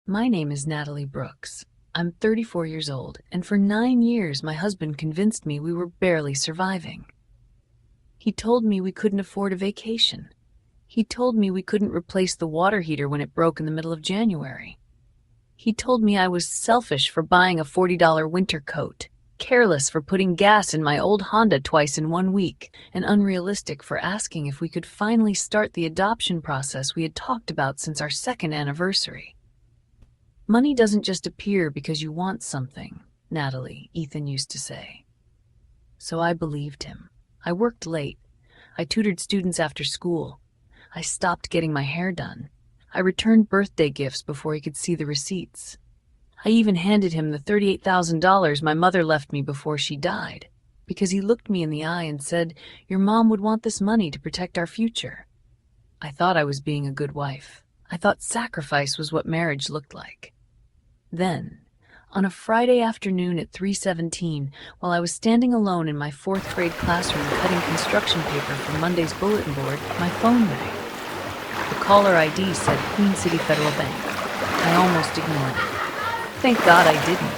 My name is Natalie Brooks. I'm 34 years old, and for 9 years my husband convinced me we were barely surviving. He told me we couldn't afford a vacation. He told me we couldn't replace the water heater when it broke in the middle of January. He told me I was selfish for buying a $40 winter coat, careless for putting gas in my old Honda twice in 1 week, and unrealistic for asking if we could finally start the adoption process we had talked about since our second anniversary. Money doesn't just appear because you want something, Natalie, Ethan used to say. So I believed him. I worked late. I tutored students after school. I stopped getting my hair done. I returned birthday gifts before he could see the receipts. I even handed him the $38,000 my mother left me before she died, because he looked me in the eye and said, "Your mom would want this money to protect our future." I thought I was being a good wife. I thought sacrifice was what marriage looked like. Then, on a Friday afternoon at 3:17, while I was standing alone in my 4th grade classroom cutting construction paper for Monday's bulletin board, my phone rang. The caller ID said Queen City Federal Bank. I almost ignored it. Thank God I didn't.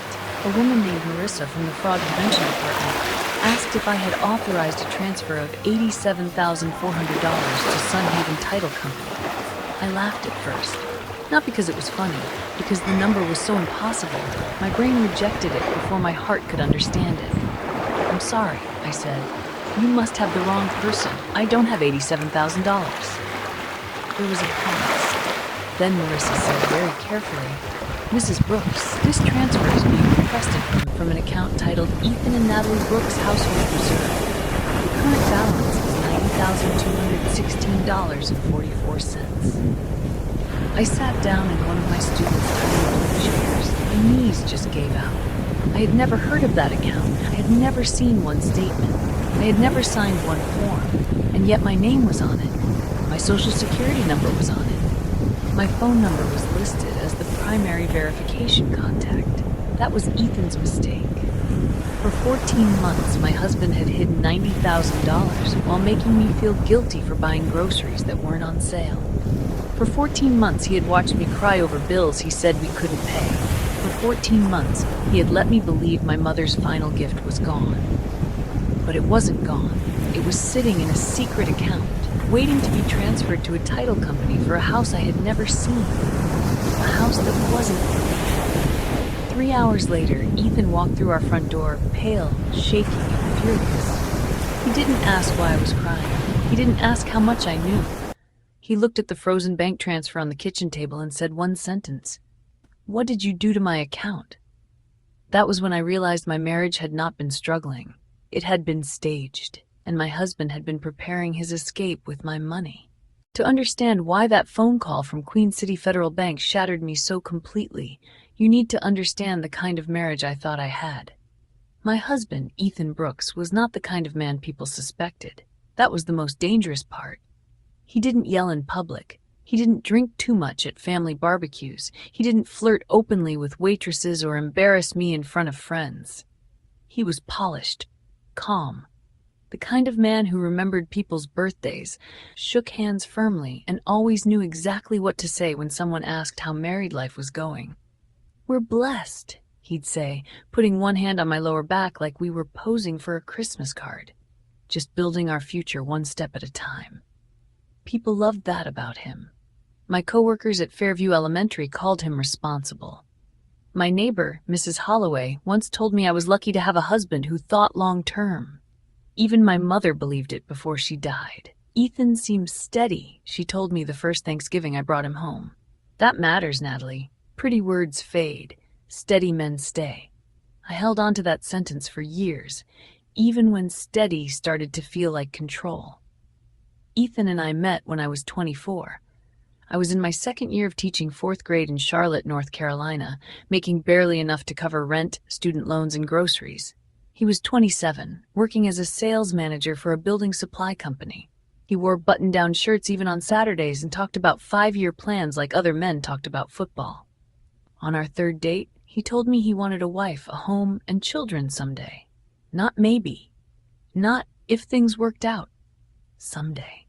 A woman named Marissa from the Fraud Prevention Department asked if I had authorized a transfer of $87,400 to Sunhaven Title Company. I laughed at first. Not because it was funny, because the number was so impossible. My brain rejected it before my heart could understand it. "I'm sorry," I said. "You must have the wrong person. I don't have $87,000. There was a pause. Then Marissa said very carefully, "Mrs. Brooks, this transfer is being requested from an account titled Ethan and Natalie Brooks Household Reserve. The current balance is $90,216.44. I sat down in one of my students' tiny blue chairs. My knees just gave out. I had never heard of that account. I had never seen one statement. I had never signed one form. And yet my name was on it. My social security number was on it. My phone number was listed as the primary verification contact. That was Ethan's mistake. For 14 months, my husband had hidden $90,000 while making me feel guilty for buying groceries that weren't on sale. For 14 months, he had watched me cry over bills he said we couldn't pay. For 14 months, he had let me believe my mother's final gift was gone. But it wasn't gone. It was sitting in a secret account, waiting to be transferred to a title company for a house I had never seen. A house that wasn't for me. 3 hours later, Ethan walked through our front door, pale, shaking, and furious. He didn't ask why I was crying. He didn't ask how much I knew. He looked at the frozen bank transfer on the kitchen table and said one sentence. "What did you do to my account?" That was when I realized my marriage had not been struggling. It had been staged, and my husband had been preparing his escape with my money. To understand why that phone call from Queen City Federal Bank shattered me so completely, you need to understand the kind of marriage I thought I had. My husband, Ethan Brooks, was not the kind of man people suspected. That was the most dangerous part. He didn't yell in public. He didn't drink too much at family barbecues. He didn't flirt openly with waitresses or embarrass me in front of friends. He was polished, calm, the kind of man who remembered people's birthdays, shook hands firmly, and always knew exactly what to say when someone asked how married life was going. "We're blessed," he'd say, putting one hand on my lower back like we were posing for a Christmas card, just building our future one step at a time. People loved that about him. My coworkers at Fairview Elementary called him responsible. My neighbor, Mrs. Holloway, once told me I was lucky to have a husband who thought long term. Even my mother believed it before she died. "Ethan seems steady," she told me the first Thanksgiving I brought him home. "That matters, Natalie. Pretty words fade. Steady men stay." I held on to that sentence for years, even when steady started to feel like control. Ethan and I met when I was 24. I was in my second year of teaching 4th grade in Charlotte, North Carolina, making barely enough to cover rent, student loans, and groceries. He was 27, working as a sales manager for a building supply company. He wore button-down shirts even on Saturdays and talked about 5-year plans like other men talked about football. On our 3rd date, he told me he wanted a wife, a home, and children someday. Not maybe. Not if things worked out. Someday.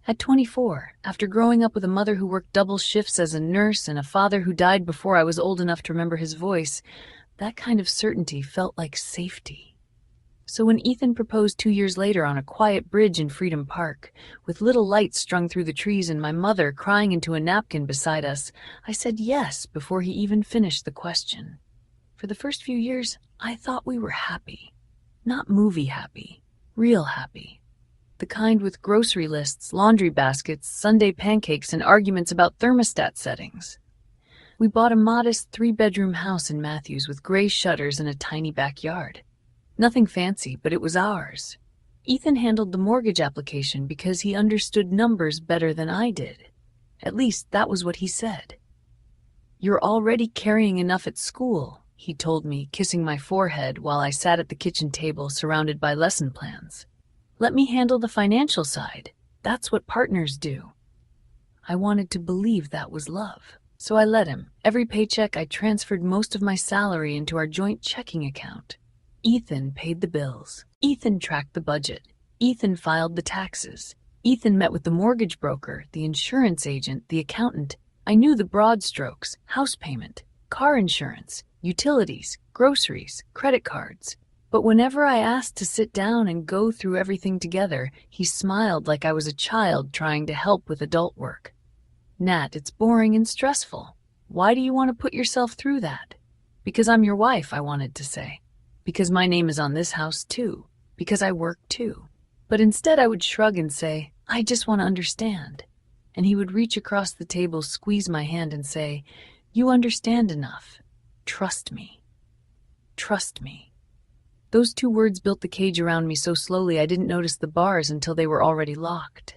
At 24, after growing up with a mother who worked double shifts as a nurse and a father who died before I was old enough to remember his voice, that kind of certainty felt like safety. So when Ethan proposed 2 years later on a quiet bridge in Freedom Park, with little lights strung through the trees and my mother crying into a napkin beside us, I said yes before he even finished the question. For the first few years, I thought we were happy. Not movie happy, real happy. The kind with grocery lists, laundry baskets, Sunday pancakes, and arguments about thermostat settings. We bought a modest 3-bedroom house in Matthews with gray shutters and a tiny backyard. Nothing fancy, but it was ours. Ethan handled the mortgage application because he understood numbers better than I did. At least that was what he said. "You're already carrying enough at school," he told me, kissing my forehead while I sat at the kitchen table surrounded by lesson plans. "Let me handle the financial side. That's what partners do." I wanted to believe that was love, so I let him. Every paycheck, I transferred most of my salary into our joint checking account. Ethan paid the bills. Ethan tracked the budget. Ethan filed the taxes. Ethan met with the mortgage broker, the insurance agent, the accountant. I knew the broad strokes: house payment, car insurance, utilities, groceries, credit cards. But whenever I asked to sit down and go through everything together, he smiled like I was a child trying to help with adult work. "Nat, it's boring and stressful. Why do you want to put yourself through that?" "Because I'm your wife," I wanted to say. "Because my name is on this house too. Because I work too." But instead I would shrug and say, "I just want to understand." And he would reach across the table, squeeze my hand and say, "You understand enough. Trust me. Trust me." Those 2 words built the cage around me so slowly I didn't notice the bars until they were already locked.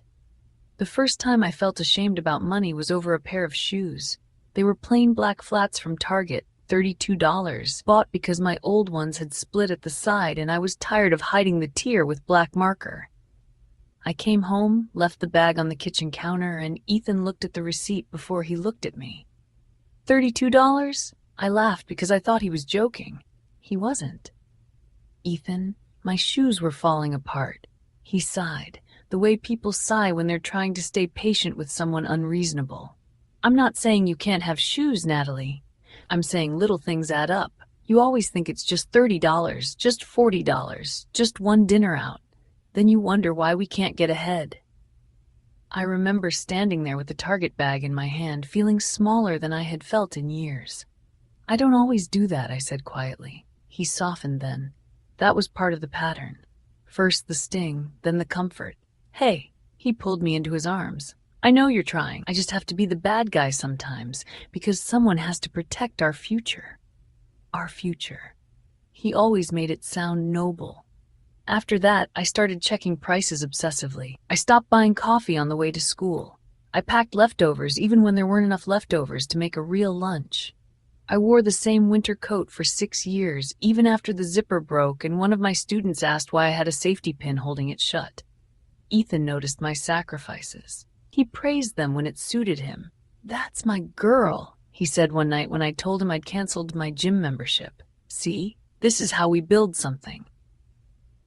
The first time I felt ashamed about money was over a pair of shoes. They were plain black flats from Target, $32, bought because my old ones had split at the side and I was tired of hiding the tear with black marker. I came home, left the bag on the kitchen counter, and Ethan looked at the receipt before he looked at me. $32? I laughed because I thought he was joking. He wasn't. "Ethan, my shoes were falling apart." He sighed, the way people sigh when they're trying to stay patient with someone unreasonable. "I'm not saying you can't have shoes, Natalie. I'm saying little things add up. You always think it's just $30, just $40, just one dinner out. Then you wonder why we can't get ahead." I remember standing there with the Target bag in my hand, feeling smaller than I had felt in years. "I don't always do that," I said quietly. He softened then. That was part of the pattern. First the sting, then the comfort. "Hey," he pulled me into his arms. "I know you're trying. I just have to be the bad guy sometimes, because someone has to protect our future." Our future. He always made it sound noble. After that, I started checking prices obsessively. I stopped buying coffee on the way to school. I packed leftovers even when there weren't enough leftovers to make a real lunch. I wore the same winter coat for 6 years, even after the zipper broke and one of my students asked why I had a safety pin holding it shut. Ethan noticed my sacrifices. He praised them when it suited him. "That's my girl," he said one night when I told him I'd canceled my gym membership. "See, this is how we build something."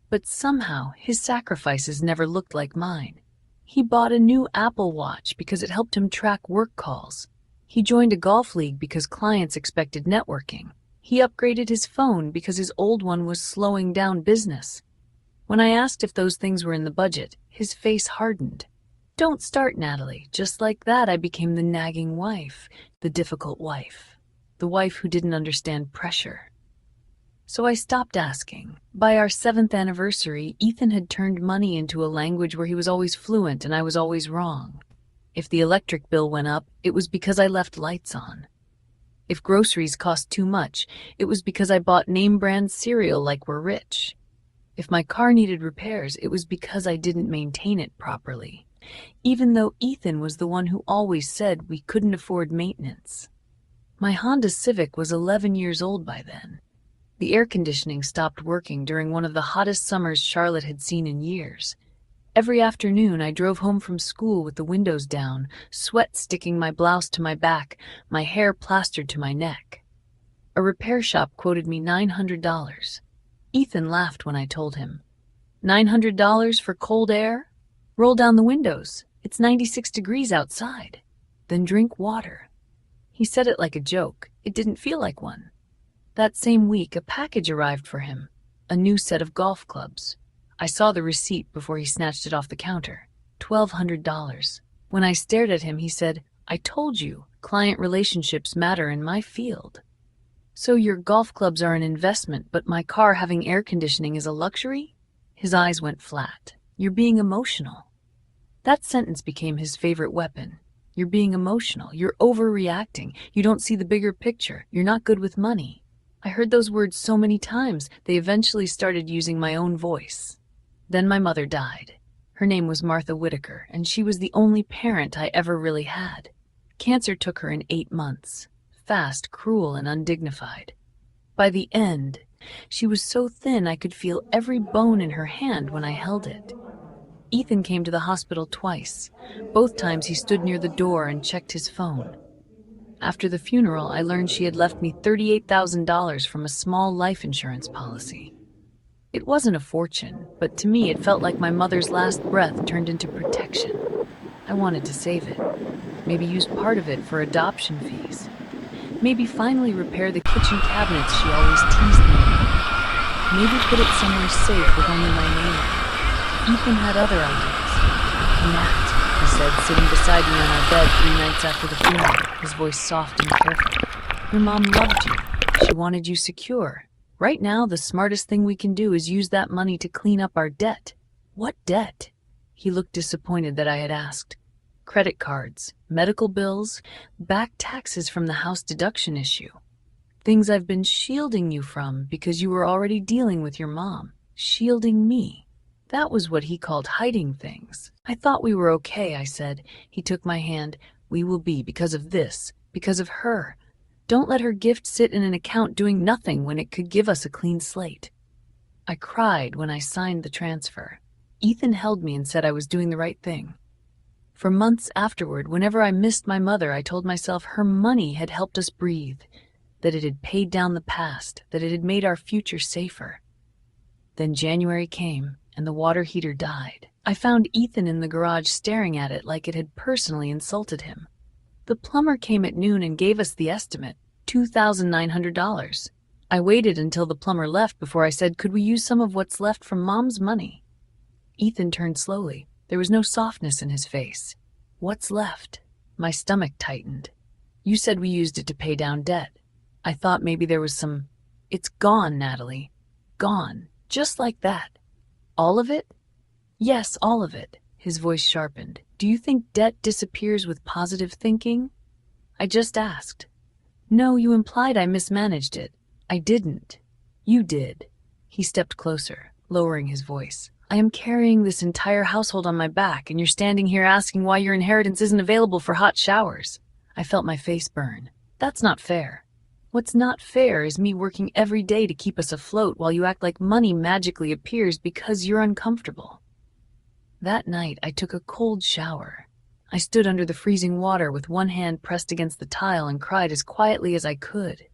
But somehow, his sacrifices never looked like mine. He bought a new Apple Watch because it helped him track work calls. He joined a golf league because clients expected networking. He upgraded his phone because his old one was slowing down business. When I asked if those things were in the budget, his face hardened. "Don't start, Natalie." Just like that, I became the nagging wife, the difficult wife, the wife who didn't understand pressure. So I stopped asking. By our 7th anniversary, Ethan had turned money into a language where he was always fluent and I was always wrong. If the electric bill went up, it was because I left lights on. If groceries cost too much, it was because I bought name-brand cereal like we're rich. If my car needed repairs, it was because I didn't maintain it properly, even though Ethan was the one who always said we couldn't afford maintenance. My Honda Civic was 11 years old by then. The air conditioning stopped working during one of the hottest summers Charlotte had seen in years. Every afternoon, I drove home from school with the windows down, sweat sticking my blouse to my back, my hair plastered to my neck. A repair shop quoted me $900. Ethan laughed when I told him. $900 for cold air? Roll down the windows. It's 96 degrees outside. Then drink water." He said it like a joke. It didn't feel like one. That same week, a package arrived for him. A new set of golf clubs. I saw the receipt before he snatched it off the counter. $1,200. When I stared at him, he said, "I told you, client relationships matter in my field." "So your golf clubs are an investment, but my car having air conditioning is a luxury?" His eyes went flat. "You're being emotional." That sentence became his favorite weapon. You're being emotional. You're overreacting. You don't see the bigger picture. You're not good with money. I heard those words so many times, they eventually started using my own voice. Then my mother died. Her name was Martha Whitaker, and she was the only parent I ever really had. Cancer took her in 8 months. Fast, cruel, and undignified. By the end, she was so thin I could feel every bone in her hand when I held it. Ethan came to the hospital twice. Both times he stood near the door and checked his phone. After the funeral, I learned she had left me $38,000 from a small life insurance policy. It wasn't a fortune, but to me it felt like my mother's last breath turned into protection. I wanted to save it. Maybe use part of it for adoption fees. Maybe finally repair the kitchen cabinets she always teased me about. Maybe put it somewhere safe with only my name on it. Ethan had other ideas. "Nat," he said, sitting beside me on our bed 3 nights after the funeral, his voice soft and careful. "Your mom loved you. She wanted you secure. Right now, the smartest thing we can do is use that money to clean up our debt." "What debt?" He looked disappointed that I had asked. "Credit cards, medical bills, back taxes from the house deduction issue. Things I've been shielding you from because you were already dealing with your mom. Shielding me." That was what he called hiding things. "I thought we were okay," I said. He took my hand. "We will be, because of this, because of her. Don't let her gift sit in an account doing nothing when it could give us a clean slate." I cried when I signed the transfer. Ethan held me and said I was doing the right thing. For months afterward, whenever I missed my mother, I told myself her money had helped us breathe, that it had paid down the past, that it had made our future safer. Then January came, and the water heater died. I found Ethan in the garage staring at it like it had personally insulted him. The plumber came at noon and gave us the estimate, $2,900. I waited until the plumber left before I said, "Could we use some of what's left from Mom's money?" Ethan turned slowly. There was no softness in his face. "What's left?" My stomach tightened. "You said we used it to pay down debt. I thought maybe there was some—" "It's gone, Natalie. Gone. Just like that." "All of it?" "Yes, all of it." His voice sharpened. "Do you think debt disappears with positive thinking?" I just asked. "No, you implied I mismanaged it." "I didn't. You did." He stepped closer, lowering his voice. "I am carrying this entire household on my back, and you're standing here asking why your inheritance isn't available for hot showers." I felt my face burn. "That's not fair. What's not fair is me working every day to keep us afloat while you act like money magically appears because you're uncomfortable." That night, I took a cold shower. I stood under the freezing water with one hand pressed against the tile and cried as quietly as I could.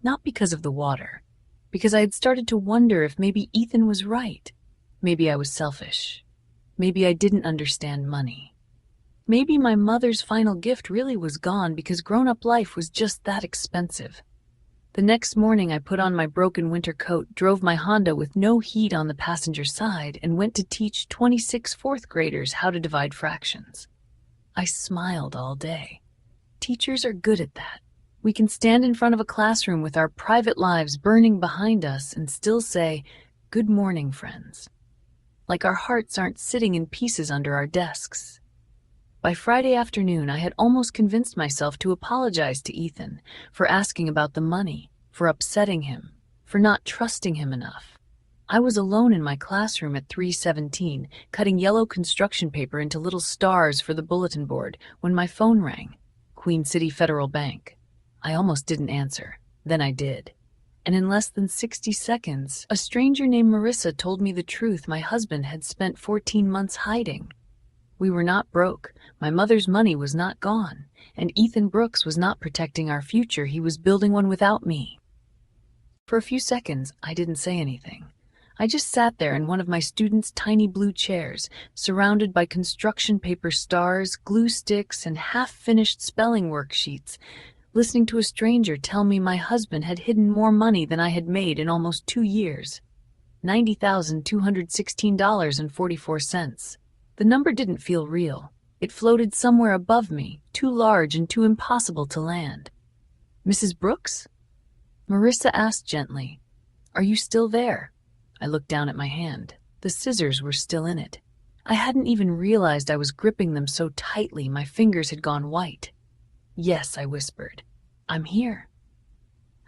Not because of the water, because I had started to wonder if maybe Ethan was right. Maybe I was selfish. Maybe I didn't understand money. Maybe my mother's final gift really was gone because grown-up life was just that expensive. The next morning, I put on my broken winter coat, drove my Honda with no heat on the passenger side, and went to teach 26 fourth graders how to divide fractions. I smiled all day. Teachers are good at that. We can stand in front of a classroom with our private lives burning behind us and still say, "Good morning, friends." Like our hearts aren't sitting in pieces under our desks. By Friday afternoon, I had almost convinced myself to apologize to Ethan for asking about the money, for upsetting him, for not trusting him enough. I was alone in my classroom at 3:17, cutting yellow construction paper into little stars for the bulletin board, when my phone rang. Queen City Federal Bank. I almost didn't answer. Then I did. And in less than 60 seconds, a stranger named Marissa told me the truth my husband had spent 14 months hiding. We were not broke. My mother's money was not gone. And Ethan Brooks was not protecting our future. He was building one without me. For a few seconds, I didn't say anything. I just sat there in one of my students' tiny blue chairs, surrounded by construction paper stars, glue sticks, and half-finished spelling worksheets, listening to a stranger tell me my husband had hidden more money than I had made in almost 2 years. $90,216.44. The number didn't feel real. It floated somewhere above me, too large and too impossible to land. "Mrs. Brooks?" Marissa asked gently. "Are you still there?" I looked down at my hand. The scissors were still in it. I hadn't even realized I was gripping them so tightly my fingers had gone white. "Yes," I whispered. "I'm here."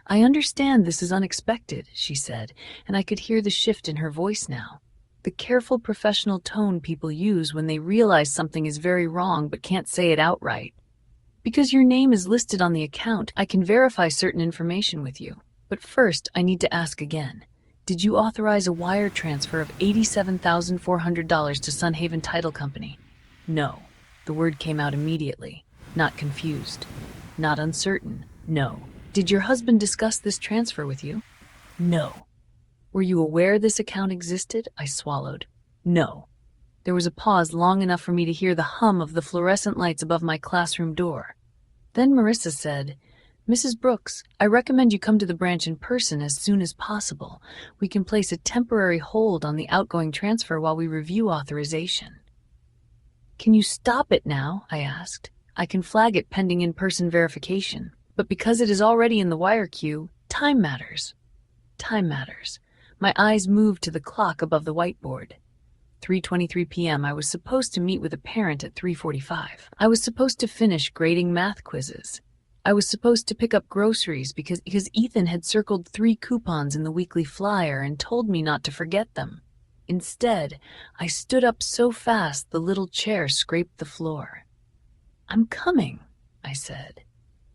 "I understand this is unexpected," she said, and I could hear the shift in her voice now. The careful professional tone people use when they realize something is very wrong but can't say it outright. "Because your name is listed on the account, I can verify certain information with you. But first, I need to ask again. Did you authorize a wire transfer of $87,400 to Sunhaven Title Company?" "No." The word came out immediately. Not confused. Not uncertain. "No." "Did your husband discuss this transfer with you?" "No." "Were you aware this account existed?" I swallowed. "No." There was a pause long enough for me to hear the hum of the fluorescent lights above my classroom door. Then Marissa said, "Mrs. Brooks, I recommend you come to the branch in person as soon as possible. We can place a temporary hold on the outgoing transfer while we review authorization." "Can you stop it now?" I asked. "I can flag it pending in-person verification. But because it is already in the wire queue, time matters." Time matters. My eyes moved to the clock above the whiteboard. 3:23 p.m. I was supposed to meet with a parent at 3:45. I was supposed to finish grading math quizzes. I was supposed to pick up groceries because Ethan had circled 3 coupons in the weekly flyer and told me not to forget them. Instead, I stood up so fast the little chair scraped the floor. "I'm coming," I said.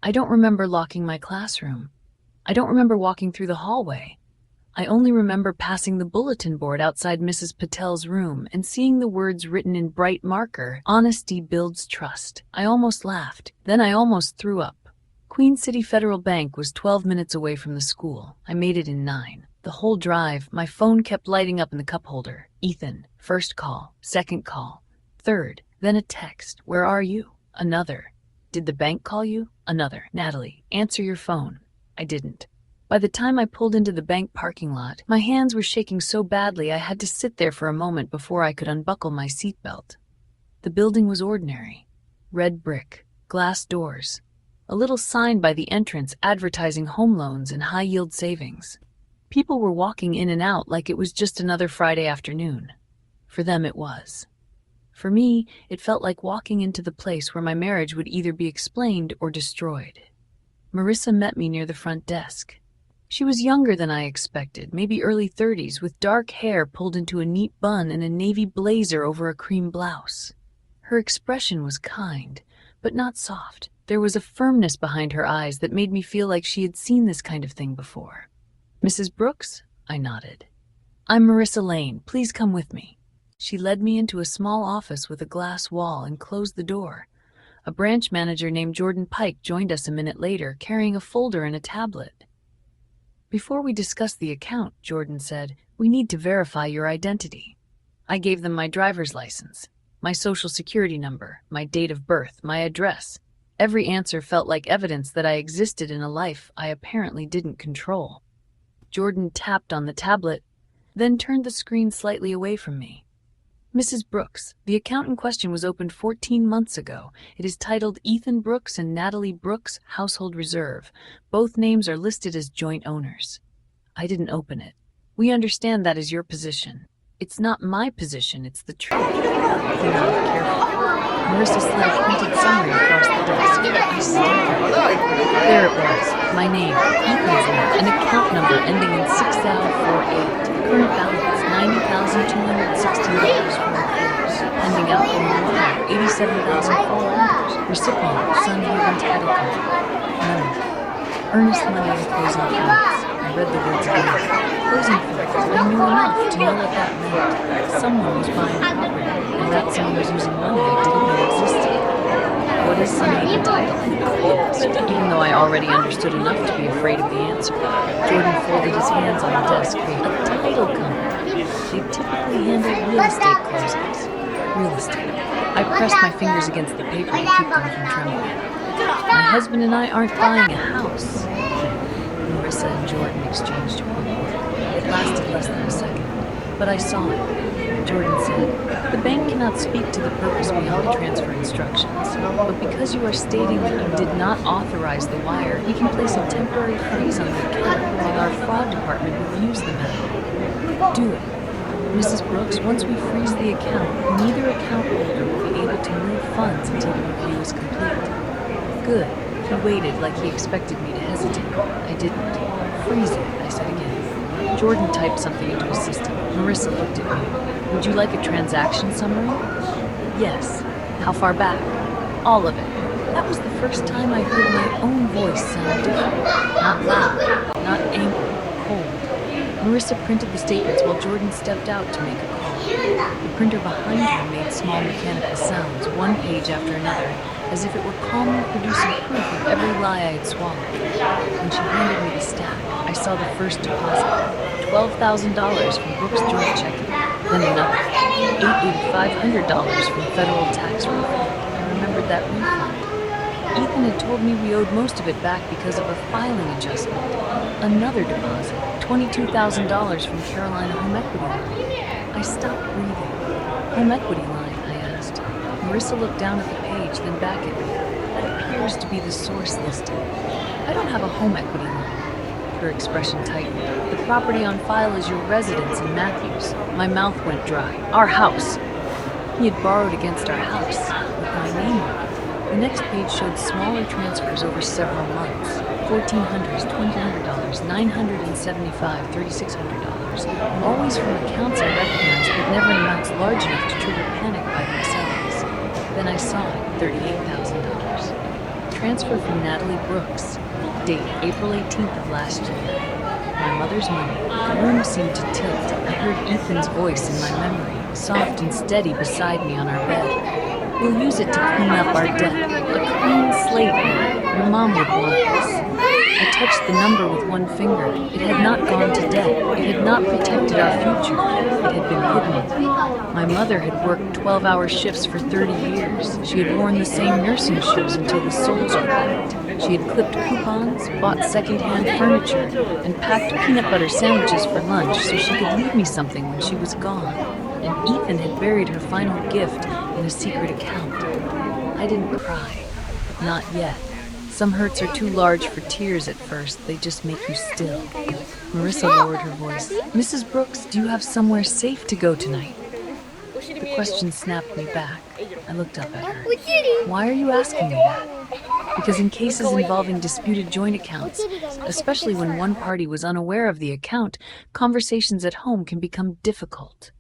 I don't remember locking my classroom. I don't remember walking through the hallway. I only remember passing the bulletin board outside Mrs. Patel's room and seeing the words written in bright marker, "Honesty builds trust." I almost laughed. Then I almost threw up. Queen City Federal Bank was 12 minutes away from the school. I made it in 9. The whole drive, my phone kept lighting up in the cup holder. Ethan. First call. Second call. Third. Then a text. "Where are you?" Another. "Did the bank call you?" Another. "Natalie, answer your phone." I didn't. By the time I pulled into the bank parking lot, my hands were shaking so badly I had to sit there for a moment before I could unbuckle my seatbelt. The building was ordinary. Red brick, glass doors, a little sign by the entrance advertising home loans and high-yield savings. People were walking in and out like it was just another Friday afternoon. For them it was. For me, it felt like walking into the place where my marriage would either be explained or destroyed. Marissa met me near the front desk. She was younger than I expected, maybe early 30s, with dark hair pulled into a neat bun and a navy blazer over a cream blouse. Her expression was kind, but not soft. There was a firmness behind her eyes that made me feel like she had seen this kind of thing before. "Mrs. Brooks?" I nodded. "I'm Marissa Lane. Please come with me." She led me into a small office with a glass wall and closed the door. A branch manager named Jordan Pike joined us a minute later, carrying a folder and a tablet. "Before we discuss the account," Jordan said, "we need to verify your identity." I gave them my driver's license, my social security number, my date of birth, my address. Every answer felt like evidence that I existed in a life I apparently didn't control. Jordan tapped on the tablet, then turned the screen slightly away from me. "Mrs. Brooks, the account in question was opened 14 months ago. It is titled Ethan Brooks and Natalie Brooks Household Reserve. Both names are listed as joint owners." I didn't open it. "We understand that is your position." "It's not my position, it's the truth." He nodded carefully. Marissa slid a printed summary across the desk. I stared. There it was. My name, Ethan's name, an account number ending in 6048. Current balance, $90,216. Pending outgoing wire, $87,400. Recipient, Sunhaven Title Company. Money. Earnest money and closing funds. I read the words again. Closing funds. I knew enough to know what that meant. Someone was buying property, and that someone was using money I didn't know existed. "What is Sunhaven Title?" I asked, even though I already understood enough to be afraid of the answer. Jordan folded his hands on the desk. "A title company. They typically handle real estate closings. Real estate. I pressed my fingers against the paper to keep them from trembling. My husband and I aren't buying a house. Marissa and Jordan exchanged a quick look. It lasted less than a second, but I saw it. Jordan said, "The bank cannot speak to the purpose behind the transfer instructions, but because you are stating that you did not authorize the wire, we can place a temporary freeze on the account while our fraud department reviews the matter." "Do it. Mrs. Brooks, once we freeze the account, neither account holder will be able to move funds until the review is complete." "Good." He waited like he expected me to hesitate. I didn't. "Freeze it," I said again. Jordan typed something into his system. Marissa looked at me. "Would you like a transaction summary?" "Yes." "How far back?" "All of it." That was the first time I heard my own voice sound different. Not loud, not angry, cold. Marissa printed the statements while Jordan stepped out to make a call. The printer behind her made small mechanical sounds, one page after another, as if it were calmly producing proof of every lie I had swallowed. When she handed me the stack, I saw the first deposit, $12,000 from Brooks' joint checking, then another, $8,500 from federal tax refund. I remembered that refund. Ethan had told me we owed most of it back because of a filing adjustment. Another deposit, $22,000 from Carolina Home Equity Line. I stopped breathing. "Home equity line?" I asked. Marissa looked down at the page, then back at me. "That appears to be the source listed." "I don't have a home equity line." Her expression tightened. "The property on file is your residence in Matthews." My mouth went dry. "Our house." He had borrowed against our house, with my name on it. The next page showed smaller transfers over several months. $1,400, $2,000, $975, $3,600. Always from accounts I recognized, but never in amounts large enough to trigger panic by themselves. Then I saw it, $38,000. Transfer from Natalie Brooks. Date, April 18th of last year. My mother's money. The room seemed to tilt. I heard Ethan's voice in my memory, soft and steady beside me on our bed. "We'll use it to clean up our debt. A clean slate, Anne. Your mom would want this." I touched the number with one finger. It had not gone to debt. It had not protected our future. It had been hidden. My mother had worked 12-hour shifts for 30 years. She had worn the same nursing shoes until the soles were cracked. She had clipped coupons, bought second-hand furniture, and packed peanut butter sandwiches for lunch so she could leave me something when she was gone. And Ethan had buried her final gift in a secret account. I didn't cry. Not yet. Some hurts are too large for tears at first. They just make you still. Marissa lowered her voice. "Mrs. Brooks, do you have somewhere safe to go tonight?" The question snapped me back. I looked up at her. "Why are you asking me that?" "Because in cases involving disputed joint accounts, especially when one party was unaware of the account, conversations at home can become difficult."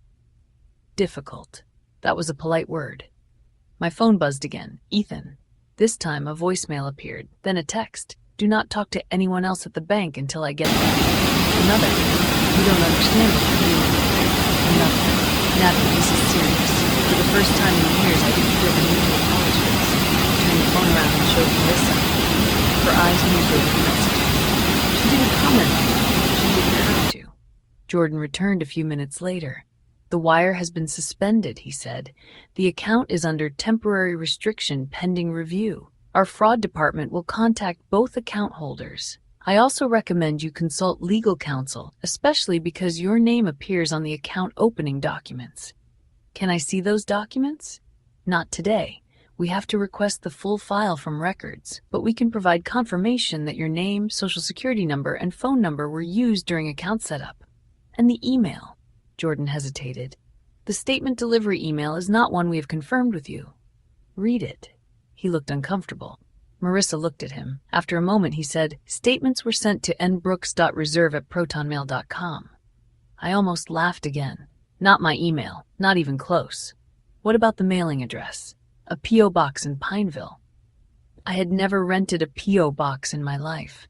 Difficult. That was a polite word. My phone buzzed again. "Ethan." This time a voicemail appeared, then a text. "Do not talk to anyone else at the bank until I get back." Another. "You don't understand what you're doing." Another. "Natalie, this is serious." For the first time in years, I didn't feel the need to apologize. I turned the phone around and showed Marissa. Her eyes moved over the message. She didn't comment on it. She didn't have to. Jordan returned a few minutes later. "The wire has been suspended," he said. "The account is under temporary restriction pending review. Our fraud department will contact both account holders. I also recommend you consult legal counsel, especially because your name appears on the account opening documents." "Can I see those documents?" "Not today. We have to request the full file from records, but we can provide confirmation that your name, social security number, and phone number were used during account setup." "And the email?" Jordan hesitated. "The statement delivery email is not one we have confirmed with you." "Read it." He looked uncomfortable. Marissa looked at him. After a moment, he said, "Statements were sent to nbrooks.reserve@protonmail.com." I almost laughed again. "Not my email. Not even close." "What about the mailing address?" "A P.O. box in Pineville." I had never rented a P.O. box in my life.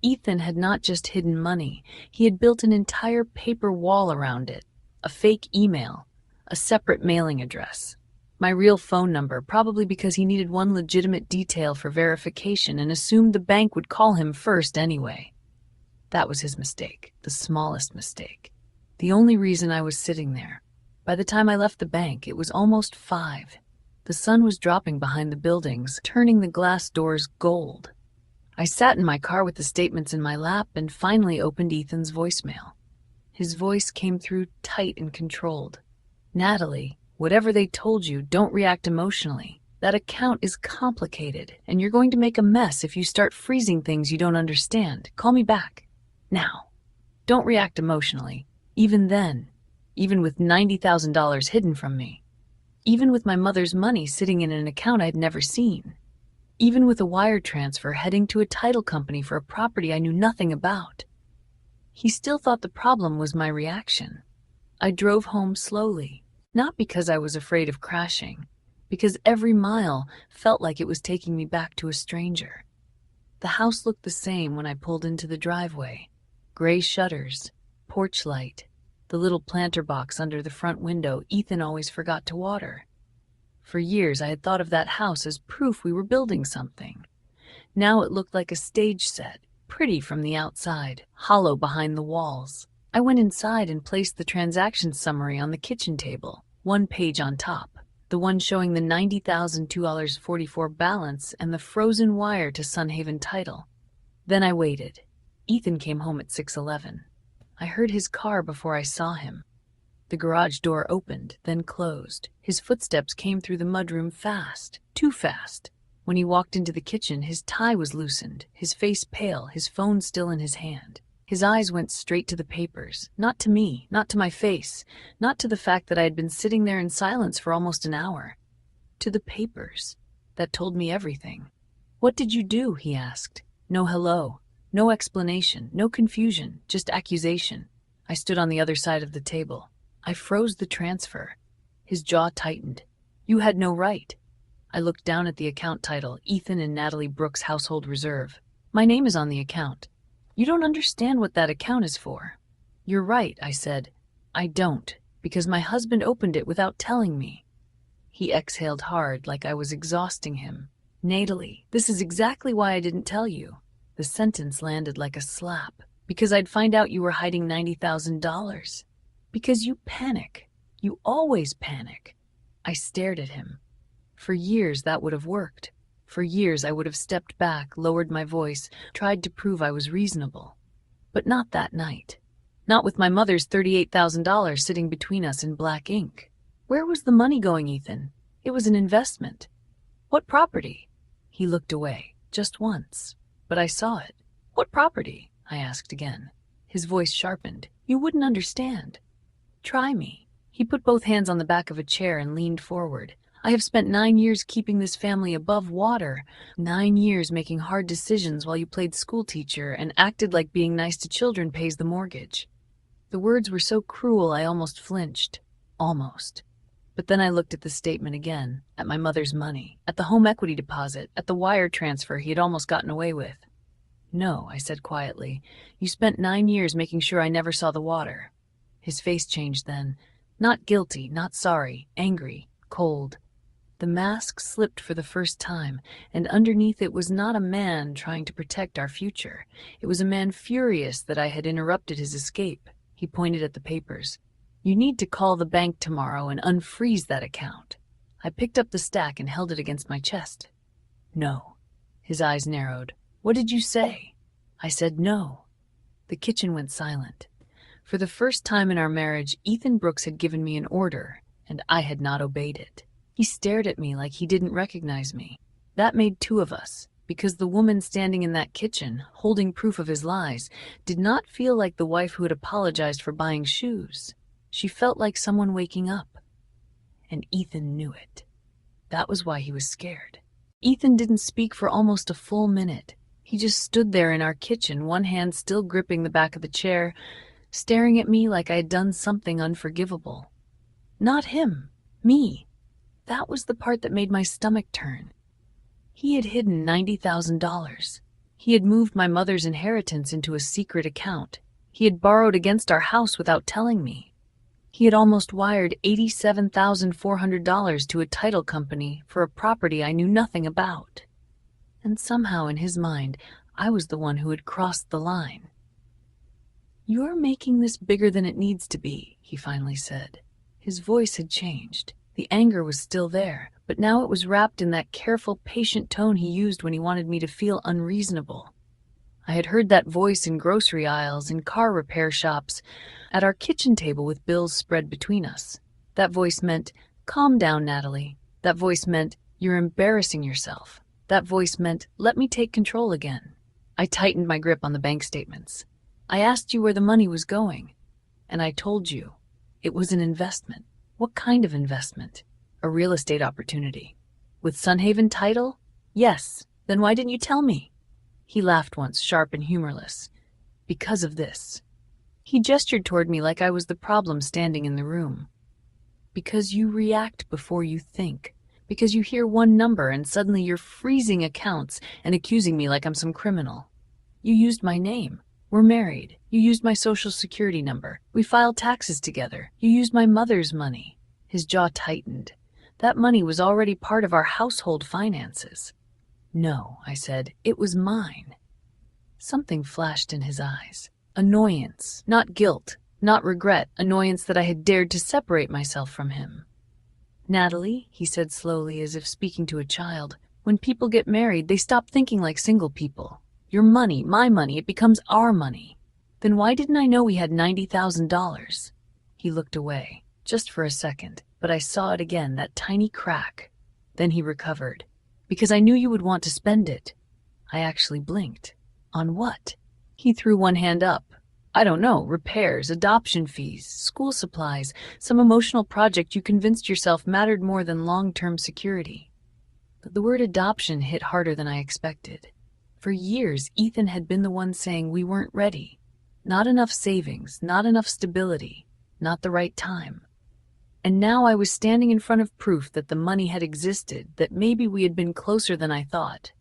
Ethan had not just hidden money, he had built an entire paper wall around it, a fake email, a separate mailing address, my real phone number, probably because he needed one legitimate detail for verification and assumed the bank would call him first anyway. That was his mistake, the smallest mistake. The only reason I was sitting there. By the time I left the bank, it was almost 5. The sun was dropping behind the buildings, turning the glass doors gold. I sat in my car with the statements in my lap and finally opened Ethan's voicemail. His voice came through tight and controlled. "Natalie, whatever they told you, don't react emotionally. That account is complicated, and you're going to make a mess if you start freezing things you don't understand. Call me back. Now. Don't react emotionally. Even then. Even with $90,000 hidden from me. Even with my mother's money sitting in an account I'd never seen. Even with a wire transfer heading to a title company for a property I knew nothing about." He still thought the problem was my reaction. I drove home slowly, not because I was afraid of crashing, because every mile felt like it was taking me back to a stranger. The house looked the same when I pulled into the driveway. Gray shutters, porch light, the little planter box under the front window Ethan always forgot to water. For years I had thought of that house as proof we were building something. Now it looked like a stage set, pretty from the outside, hollow behind the walls. I went inside and placed the transaction summary on the kitchen table, one page on top, the one showing the $90,002.44 balance and the frozen wire to Sunhaven Title. Then I waited. Ethan came home at 6:11. I heard his car before I saw him. The garage door opened, then closed. His footsteps came through the mudroom fast, too fast. When he walked into the kitchen, his tie was loosened, his face pale, his phone still in his hand. His eyes went straight to the papers, not to me, not to my face, not to the fact that I had been sitting there in silence for almost an hour. To the papers that told me everything. "What did you do?" he asked. No hello, no explanation, no confusion, just accusation. I stood on the other side of the table. I froze the transfer. His jaw tightened. "You had no right." I looked down at the account title, Ethan and Natalie Brooks Household Reserve. "My name is on the account." "You don't understand what that account is for." "You're right," I said. "I don't, because my husband opened it without telling me." He exhaled hard, like I was exhausting him. "Natalie, this is exactly why I didn't tell you." The sentence landed like a slap. "Because I'd find out you were hiding $90,000. Because you panic. You always panic." I stared at him. For years that would have worked. For years I would have stepped back, lowered my voice, tried to prove I was reasonable. But not that night. Not with my mother's $38,000 sitting between us in black ink. Where was the money going, Ethan? It was an investment. What property? He looked away, just once. But I saw it. What property? I asked again. His voice sharpened. You wouldn't understand. Try me. He put both hands on the back of a chair and leaned forward. I have spent 9 years keeping this family above water. 9 years making hard decisions while you played schoolteacher and acted like being nice to children pays the mortgage. The words were so cruel I almost flinched. Almost. But then I looked at the statement again, at my mother's money, at the home equity deposit, at the wire transfer he had almost gotten away with. No, I said quietly. You spent 9 years making sure I never saw the water. His face changed then. Not guilty, not sorry, angry, cold. The mask slipped for the first time, and underneath it was not a man trying to protect our future. It was a man furious that I had interrupted his escape. He pointed at the papers. You need to call the bank tomorrow and unfreeze that account. I picked up the stack and held it against my chest. No. His eyes narrowed. What did you say? I said no. The kitchen went silent. For the first time in our marriage, Ethan Brooks had given me an order, and I had not obeyed it. He stared at me like he didn't recognize me. That made 2 of us, because the woman standing in that kitchen, holding proof of his lies, did not feel like the wife who had apologized for buying shoes. She felt like someone waking up. And Ethan knew it. That was why he was scared. Ethan didn't speak for almost a full minute. He just stood there in our kitchen, one hand still gripping the back of the chair, staring at me like I had done something unforgivable. Not him. Me. That was the part that made my stomach turn. He had hidden $90,000. He had moved my mother's inheritance into a secret account. He had borrowed against our house without telling me. He had almost wired $87,400 to a title company for a property I knew nothing about. And somehow in his mind, I was the one who had crossed the line. "You're making this bigger than it needs to be," he finally said. His voice had changed. The anger was still there, but now it was wrapped in that careful, patient tone he used when he wanted me to feel unreasonable. I had heard that voice in grocery aisles, in car repair shops, at our kitchen table with bills spread between us. That voice meant, "Calm down, Natalie." That voice meant, "You're embarrassing yourself." That voice meant, "Let me take control again." I tightened my grip on the bank statements. I asked you where the money was going, and I told you it was an investment. What kind of investment? A real estate opportunity. With Sunhaven title? Yes. Then why didn't you tell me? He laughed once, sharp and humorless. Because of this. He gestured toward me like I was the problem standing in the room. Because you react before you think. Because you hear one number and suddenly you're freezing accounts and accusing me like I'm some criminal. You used my name. We're married. You used my social security number. We filed taxes together. You used my mother's money. His jaw tightened. That money was already part of our household finances. No, I said, it was mine. Something flashed in his eyes. Annoyance, not guilt, not regret, annoyance that I had dared to separate myself from him. Natalie, he said slowly as if speaking to a child, when people get married, they stop thinking like single people. Your money, my money, it becomes our money. Then why didn't I know we had $90,000? He looked away, just for a second, but I saw it again, that tiny crack. Then he recovered. Because I knew you would want to spend it. I actually blinked. On what? He threw one hand up. I don't know, repairs, adoption fees, school supplies, some emotional project you convinced yourself mattered more than long-term security. But the word adoption hit harder than I expected. For years, Ethan had been the one saying we weren't ready. Not enough savings, not enough stability, not the right time. And now I was standing in front of proof that the money had existed, that maybe we had been closer than I thought,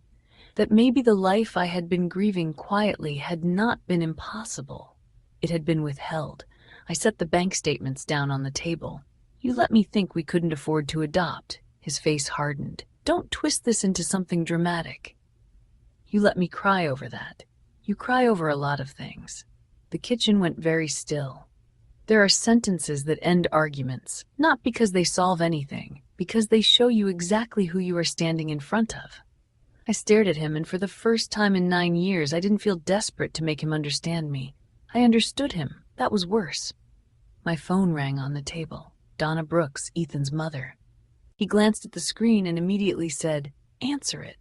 that maybe the life I had been grieving quietly had not been impossible. It had been withheld. I set the bank statements down on the table. You let me think we couldn't afford to adopt. His face hardened. Don't twist this into something dramatic. You let me cry over that. You cry over a lot of things. The kitchen went very still. There are sentences that end arguments, not because they solve anything, because they show you exactly who you are standing in front of. I stared at him, and for the first time in 9 years, I didn't feel desperate to make him understand me. I understood him. That was worse. My phone rang on the table. Donna Brooks, Ethan's mother. He glanced at the screen and immediately said, "Answer it."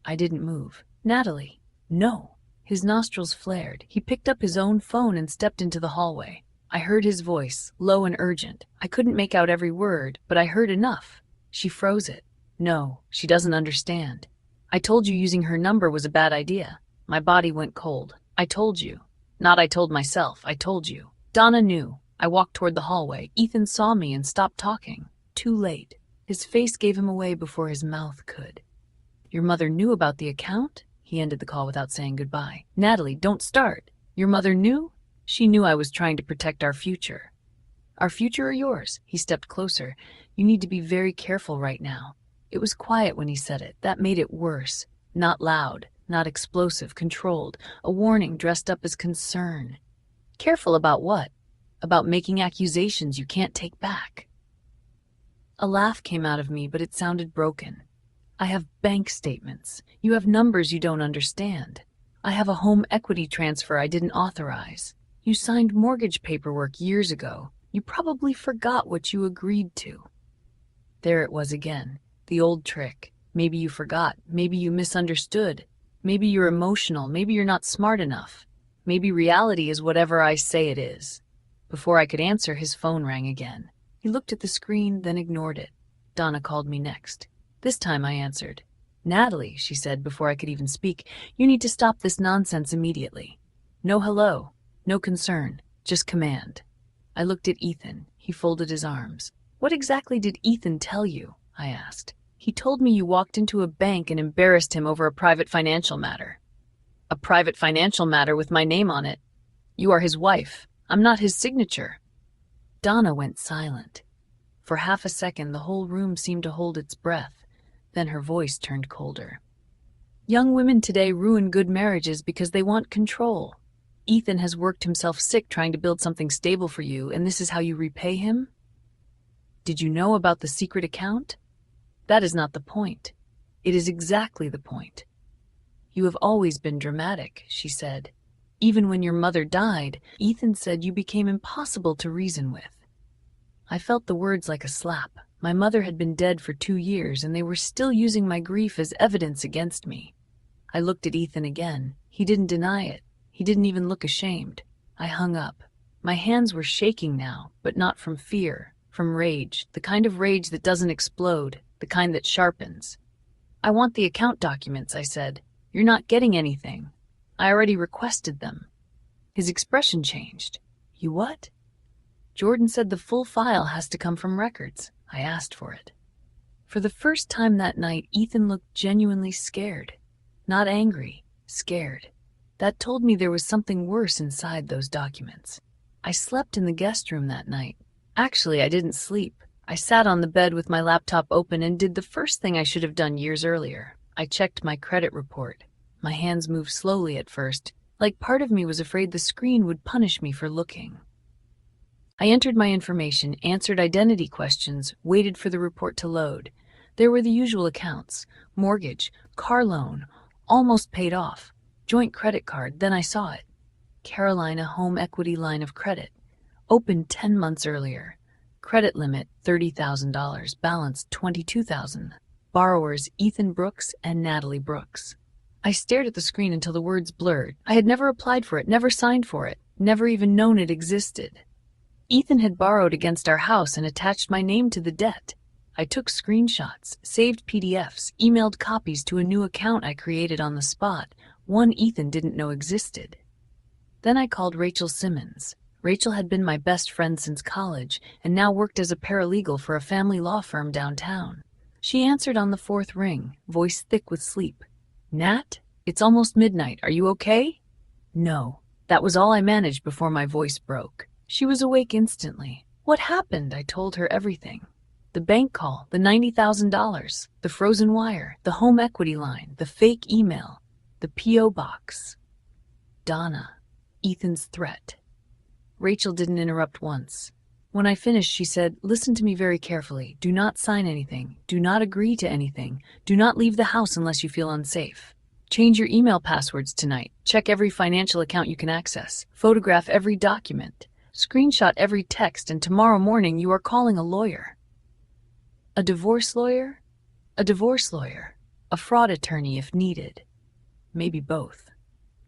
I didn't move. "Natalie." "No." His nostrils flared. He picked up his own phone and stepped into the hallway. I heard his voice, low and urgent. I couldn't make out every word, but I heard enough. She froze it. "No, she doesn't understand. I told you using her number was a bad idea." My body went cold. "I told you." Not I told myself, I told you. Donna knew. I walked toward the hallway. Ethan saw me and stopped talking. Too late. His face gave him away before his mouth could. "Your mother knew about the account?" He ended the call without saying goodbye. "Natalie, don't start. Your mother knew?" "She knew I was trying to protect our future." "Our future or yours?" He stepped closer. "You need to be very careful right now." It was quiet when he said it. That made it worse. Not loud, not explosive, controlled. A warning dressed up as concern. Careful about what? About making accusations you can't take back. A laugh came out of me, but it sounded broken. "I have bank statements. You have numbers you don't understand. I have a home equity transfer I didn't authorize. You signed mortgage paperwork years ago. You probably forgot what you agreed to." There it was again, the old trick. Maybe you forgot. Maybe you misunderstood. Maybe you're emotional. Maybe you're not smart enough. Maybe reality is whatever I say it is. Before I could answer, his phone rang again. He looked at the screen, then ignored it. Donna called me next. This time I answered. "Natalie," she said before I could even speak, "you need to stop this nonsense immediately. No hello, no concern, just command." I looked at Ethan. He folded his arms. "What exactly did Ethan tell you?" I asked. "He told me you walked into a bank and embarrassed him over a private financial matter." "A private financial matter with my name on it? You are his wife. I'm not his signature." Donna went silent. For half a second, the whole room seemed to hold its breath. Then her voice turned colder. "Young women today ruin good marriages because they want control. Ethan has worked himself sick trying to build something stable for you, and this is how you repay him? Did you know about the secret account? That is not the point. It is exactly the point. You have always been dramatic, she said. Even when your mother died, Ethan said you became impossible to reason with. I felt the words like a slap. My mother had been dead for 2 years, and they were still using my grief as evidence against me. I looked at Ethan again. He didn't deny it. He didn't even look ashamed. I hung up. My hands were shaking now, but not from fear, from rage, the kind of rage that doesn't explode, the kind that sharpens. I want the account documents, I said. You're not getting anything. I already requested them. His expression changed. You what? Jordan said the full file has to come from records. I asked for it. For the first time that night, Ethan looked genuinely scared. Not angry, scared. That told me there was something worse inside those documents. I slept in the guest room that night. Actually, I didn't sleep. I sat on the bed with my laptop open and did the first thing I should have done years earlier. I checked my credit report. My hands moved slowly at first, like part of me was afraid the screen would punish me for looking. I entered my information, answered identity questions, waited for the report to load. There were the usual accounts: mortgage, car loan, almost paid off, joint credit card. Then I saw it. Carolina Home Equity Line of Credit. Opened 10 months earlier. Credit limit $30,000, balance $22,000. Borrowers Ethan Brooks and Natalie Brooks. I stared at the screen until the words blurred. I had never applied for it, never signed for it, never even known it existed. Ethan had borrowed against our house and attached my name to the debt. I took screenshots, saved PDFs, emailed copies to a new account I created on the spot, one Ethan didn't know existed. Then I called Rachel Simmons. Rachel had been my best friend since college and now worked as a paralegal for a family law firm downtown. She answered on the 4th ring, voice thick with sleep. Nat, it's almost midnight. Are you okay? No. That was all I managed before my voice broke. She was awake instantly. What happened? I told her everything. The bank call, the $90,000, the frozen wire, the home equity line, the fake email, the P.O. box. Donna, Ethan's threat. Rachel didn't interrupt once. When I finished, she said, listen to me very carefully. Do not sign anything. Do not agree to anything. Do not leave the house unless you feel unsafe. Change your email passwords tonight. Check every financial account you can access. Photograph every document. Screenshot every text, and tomorrow morning you are calling a lawyer. A divorce lawyer? A divorce lawyer. A fraud attorney if needed. Maybe both.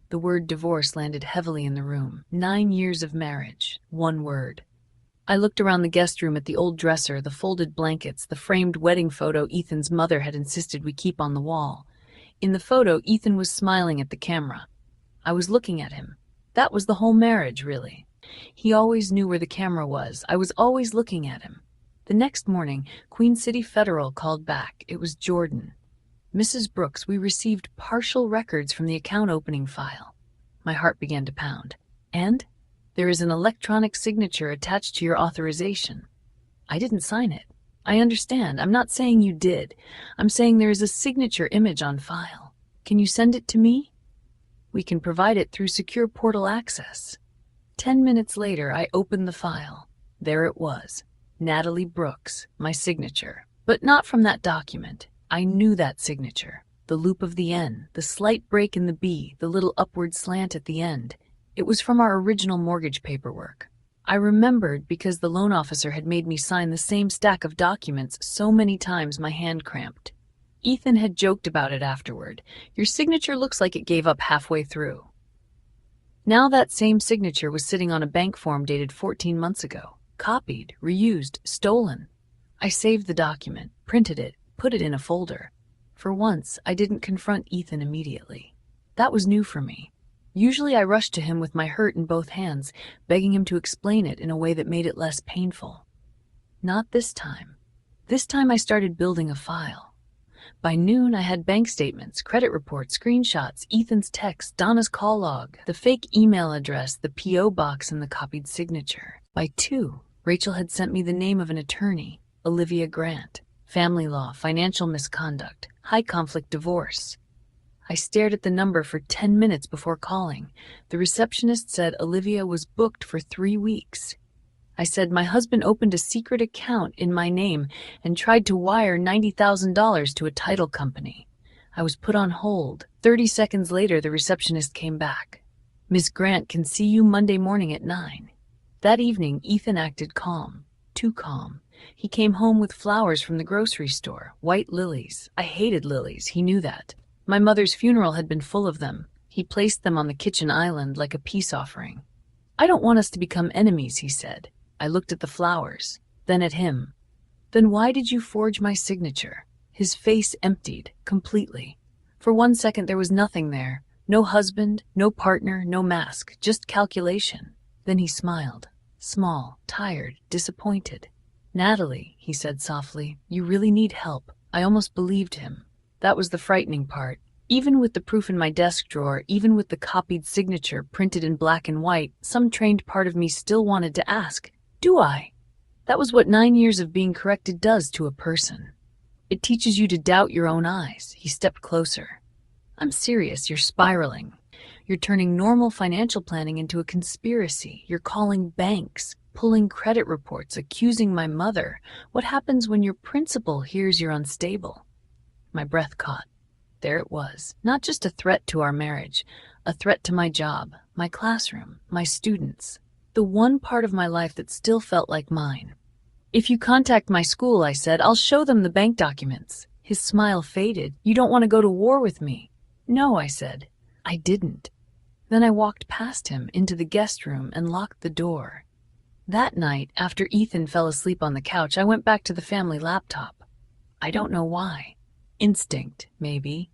The word divorce landed heavily in the room. 9 years of marriage. One word. I looked around the guest room at the old dresser, the folded blankets, the framed wedding photo Ethan's mother had insisted we keep on the wall. In the photo, Ethan was smiling at the camera. I was looking at him. That was the whole marriage, really. He always knew where the camera was. I was always looking at him. The next morning, Queen City Federal called back. It was Jordan. Mrs. Brooks, we received partial records from the account opening file. My heart began to pound. And there is an electronic signature attached to your authorization. I didn't sign it. I understand. I'm not saying you did. I'm saying there is a signature image on file. Can you send it to me? We can provide it through secure portal access. 10 minutes later, I opened the file. There it was. Natalie Brooks, my signature. But not from that document. I knew that signature. The loop of the N, the slight break in the B, the little upward slant at the end. It was from our original mortgage paperwork. I remembered because the loan officer had made me sign the same stack of documents so many times my hand cramped. Ethan had joked about it afterward. Your signature looks like it gave up halfway through. Now that same signature was sitting on a bank form dated 14 months ago. Copied, reused, stolen. I saved the document, printed it, put it in a folder. For once, I didn't confront Ethan immediately. That was new for me. Usually I rushed to him with my hurt in both hands, begging him to explain it in a way that made it less painful. Not this time. This time I started building a file. By noon, I had bank statements, credit reports, screenshots, Ethan's text, Donna's call log, the fake email address, the P.O. box, and the copied signature. By 2, Rachel had sent me the name of an attorney, Olivia Grant. Family law, financial misconduct, high conflict divorce. I stared at the number for 10 minutes before calling. The receptionist said Olivia was booked for 3 weeks. I said my husband opened a secret account in my name and tried to wire $90,000 to a title company. I was put on hold. 30 seconds later, the receptionist came back. Miss Grant can see you Monday morning at 9. That evening, Ethan acted calm. Too calm. He came home with flowers from the grocery store, white lilies. I hated lilies, he knew that. My mother's funeral had been full of them. He placed them on the kitchen island like a peace offering. I don't want us to become enemies, he said. I looked at the flowers, then at him. Then why did you forge my signature? His face emptied, completely. For 1 second there was nothing there. No husband, no partner, no mask, just calculation. Then he smiled. Small, tired, disappointed. Natalie, he said softly, you really need help. I almost believed him. That was the frightening part. Even with the proof in my desk drawer, even with the copied signature printed in black and white, some trained part of me still wanted to ask, do I? That was what 9 years of being corrected does to a person. It teaches you to doubt your own eyes. He stepped closer. I'm serious, you're spiraling. You're turning normal financial planning into a conspiracy. You're calling banks, pulling credit reports, accusing my mother. What happens when your principal hears you're unstable? My breath caught. There it was. Not just a threat to our marriage, a threat to my job, my classroom, my students, the one part of my life that still felt like mine. If you contact my school, I said, I'll show them the bank documents. His smile faded. You don't want to go to war with me. No, I said. I didn't. Then I walked past him into the guest room and locked the door. That night, after Ethan fell asleep on the couch, I went back to the family laptop. I don't know why. Instinct, maybe.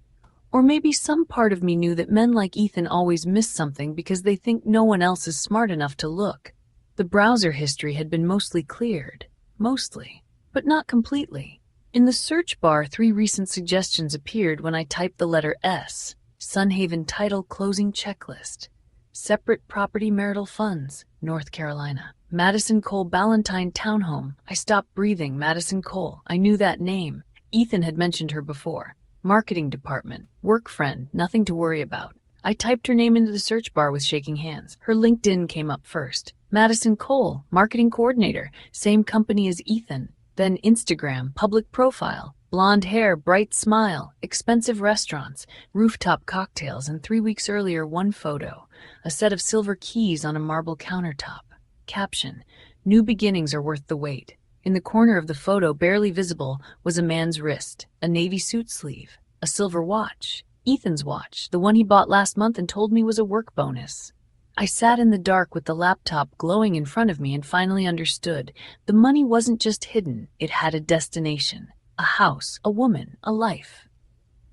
Or maybe some part of me knew that men like Ethan always miss something because they think no one else is smart enough to look. The browser history had been mostly cleared. Mostly. But not completely. In the search bar, 3 recent suggestions appeared when I typed the letter S. Sunhaven Title Closing Checklist. Separate Property Marital Funds, North Carolina. Madison Cole Ballantine Townhome. I stopped breathing. Madison Cole. I knew that name. Ethan had mentioned her before. Marketing department. Work friend. Nothing to worry about. I typed her name into the search bar with shaking hands. Her LinkedIn came up first. Madison Cole, marketing coordinator. Same company as Ethan. Then Instagram, public profile. Blonde hair, bright smile, expensive restaurants, rooftop cocktails, and 3 weeks earlier, one photo. A set of silver keys on a marble countertop. Caption, new beginnings are worth the wait. In the corner of the photo, barely visible, was a man's wrist, a navy suit sleeve, a silver watch. Ethan's watch, the one he bought last month and told me was a work bonus. I sat in the dark with the laptop glowing in front of me and finally understood. The money wasn't just hidden, it had a destination. A house, a woman, a life.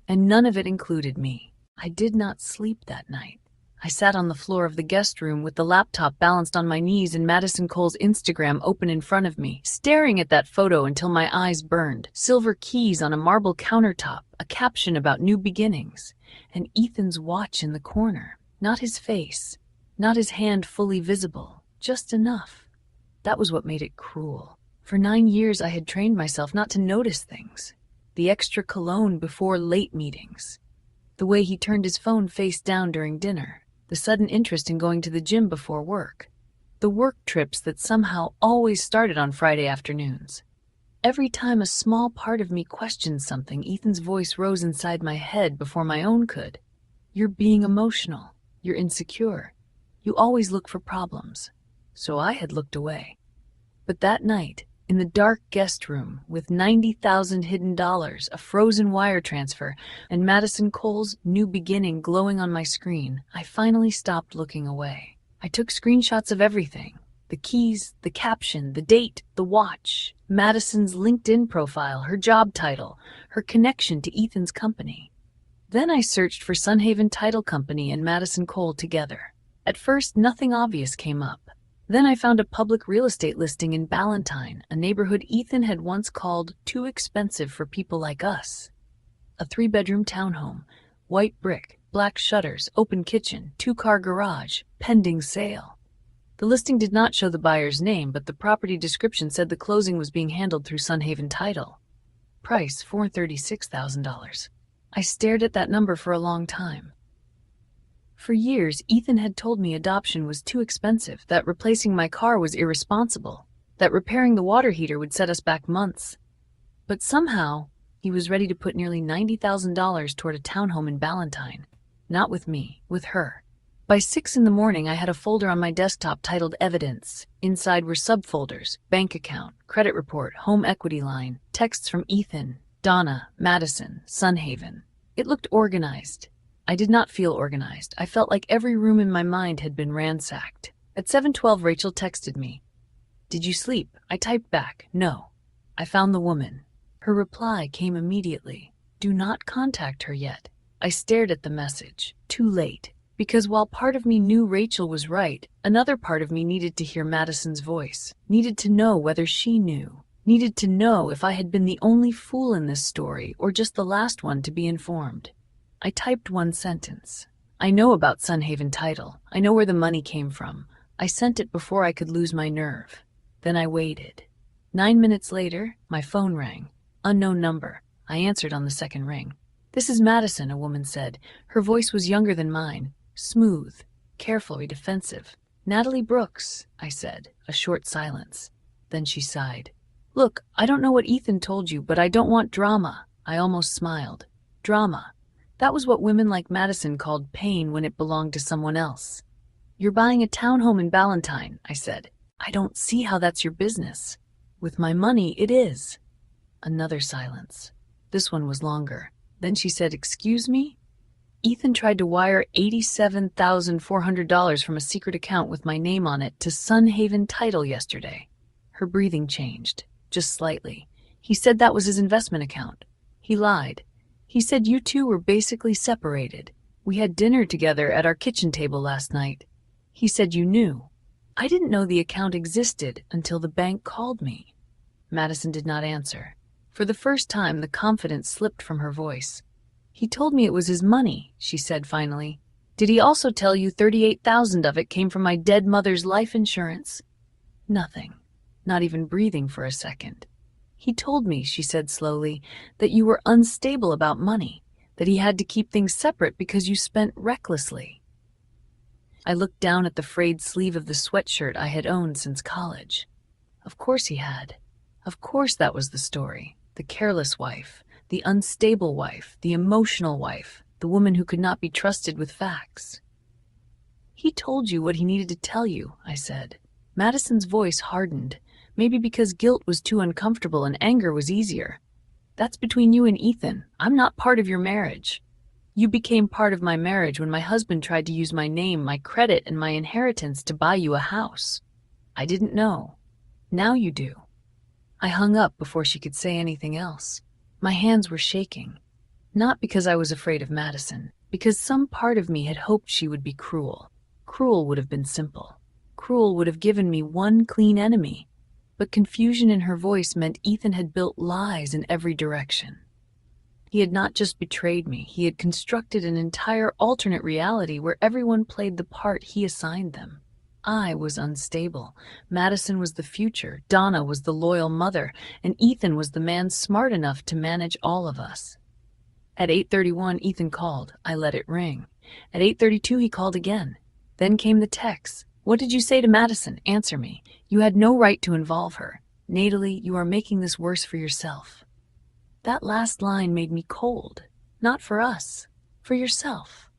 And none of it included me. I did not sleep that night. I sat on the floor of the guest room with the laptop balanced on my knees and Madison Cole's Instagram open in front of me, staring at that photo until my eyes burned. Silver keys on a marble countertop, a caption about new beginnings, and Ethan's watch in the corner. Not his face, not his hand fully visible, just enough. That was what made it cruel. For 9 years I had trained myself not to notice things. The extra cologne before late meetings. The way he turned his phone face down during dinner. The sudden interest in going to the gym before work. The work trips that somehow always started on Friday afternoons. Every time a small part of me questioned something, Ethan's voice rose inside my head before my own could. You're being emotional. You're insecure. You always look for problems. So I had looked away. But that night, in the dark guest room, with $90,000 hidden dollars, a frozen wire transfer, and Madison Cole's new beginning glowing on my screen, I finally stopped looking away. I took screenshots of everything. The keys, the caption, the date, the watch, Madison's LinkedIn profile, her job title, her connection to Ethan's company. Then I searched for Sunhaven Title Company and Madison Cole together. At first, nothing obvious came up. Then I found a public real estate listing in Ballantine, a neighborhood Ethan had once called too expensive for people like us. A 3-bedroom townhome, white brick, black shutters, open kitchen, 2-car garage, pending sale. The listing did not show the buyer's name, but the property description said the closing was being handled through Sunhaven Title. Price, $436,000. I stared at that number for a long time. For years, Ethan had told me adoption was too expensive, that replacing my car was irresponsible, that repairing the water heater would set us back months. But somehow, he was ready to put nearly $90,000 toward a townhome in Ballantyne. Not with me, with her. By 6 in the morning, I had a folder on my desktop titled Evidence. Inside were subfolders: bank account, credit report, home equity line, texts from Ethan, Donna, Madison, Sunhaven. It looked organized. I did not feel organized. I felt like every room in my mind had been ransacked. At 7:12, Rachel texted me. "Did you sleep?" I typed back, "No. I found the woman." Her reply came immediately. "Do not contact her yet." I stared at the message. Too late. Because while part of me knew Rachel was right, another part of me needed to hear Madison's voice, needed to know whether she knew, needed to know if I had been the only fool in this story or just the last one to be informed. I typed one sentence. "I know about Sunhaven Title. I know where the money came from. I sent it before I could lose my nerve." Then I waited. 9 minutes later, my phone rang. Unknown number. I answered on the second ring. "This is Madison," a woman said. Her voice was younger than mine. Smooth, carefully defensive. "Natalie Brooks," I said. A short silence. Then she sighed. "Look, I don't know what Ethan told you, but I don't want drama." I almost smiled. Drama. That was what women like Madison called pain when it belonged to someone else. "You're buying a townhome in Ballantyne," I said. "I don't see how that's your business." "With my money, it is." Another silence. This one was longer. Then she said, "Excuse me?" "Ethan tried to wire $87,400 from a secret account with my name on it to Sunhaven Title yesterday." Her breathing changed, just slightly. "He said that was his investment account. He lied. He said you two were basically separated. We had dinner together at our kitchen table last night. He said you knew. I didn't know the account existed until the bank called me." Madison did not answer. For the first time, the confidence slipped from her voice. "He told me it was his money," she said finally. "Did he also tell you 38,000 of it came from my dead mother's life insurance?" Nothing. Not even breathing for a second. "He told me," she said slowly, "that you were unstable about money, that he had to keep things separate because you spent recklessly." I looked down at the frayed sleeve of the sweatshirt I had owned since college. Of course he had. Of course that was the story. The careless wife, the unstable wife, the emotional wife, the woman who could not be trusted with facts. "He told you what he needed to tell you," I said. Madison's voice hardened, maybe because guilt was too uncomfortable and anger was easier. "That's between you and Ethan. I'm not part of your marriage. You became part of my marriage when my husband tried to use my name, my credit, and my inheritance to buy you a house. I didn't know. Now you do." I hung up before she could say anything else. My hands were shaking. Not because I was afraid of Madison, because some part of me had hoped she would be cruel. Cruel would have been simple. Cruel would have given me one clean enemy. But confusion in her voice meant Ethan had built lies in every direction. He had not just betrayed me, he had constructed an entire alternate reality where everyone played the part he assigned them. I was unstable. Madison was the future, Donna was the loyal mother, and Ethan was the man smart enough to manage all of us. At 8:31, Ethan called. I let it ring. At 8:32, he called again. Then came the text. "What did you say to Madison? Answer me. You had no right to involve her. Natalie, you are making this worse for yourself." That last line made me cold. Not for us, for yourself.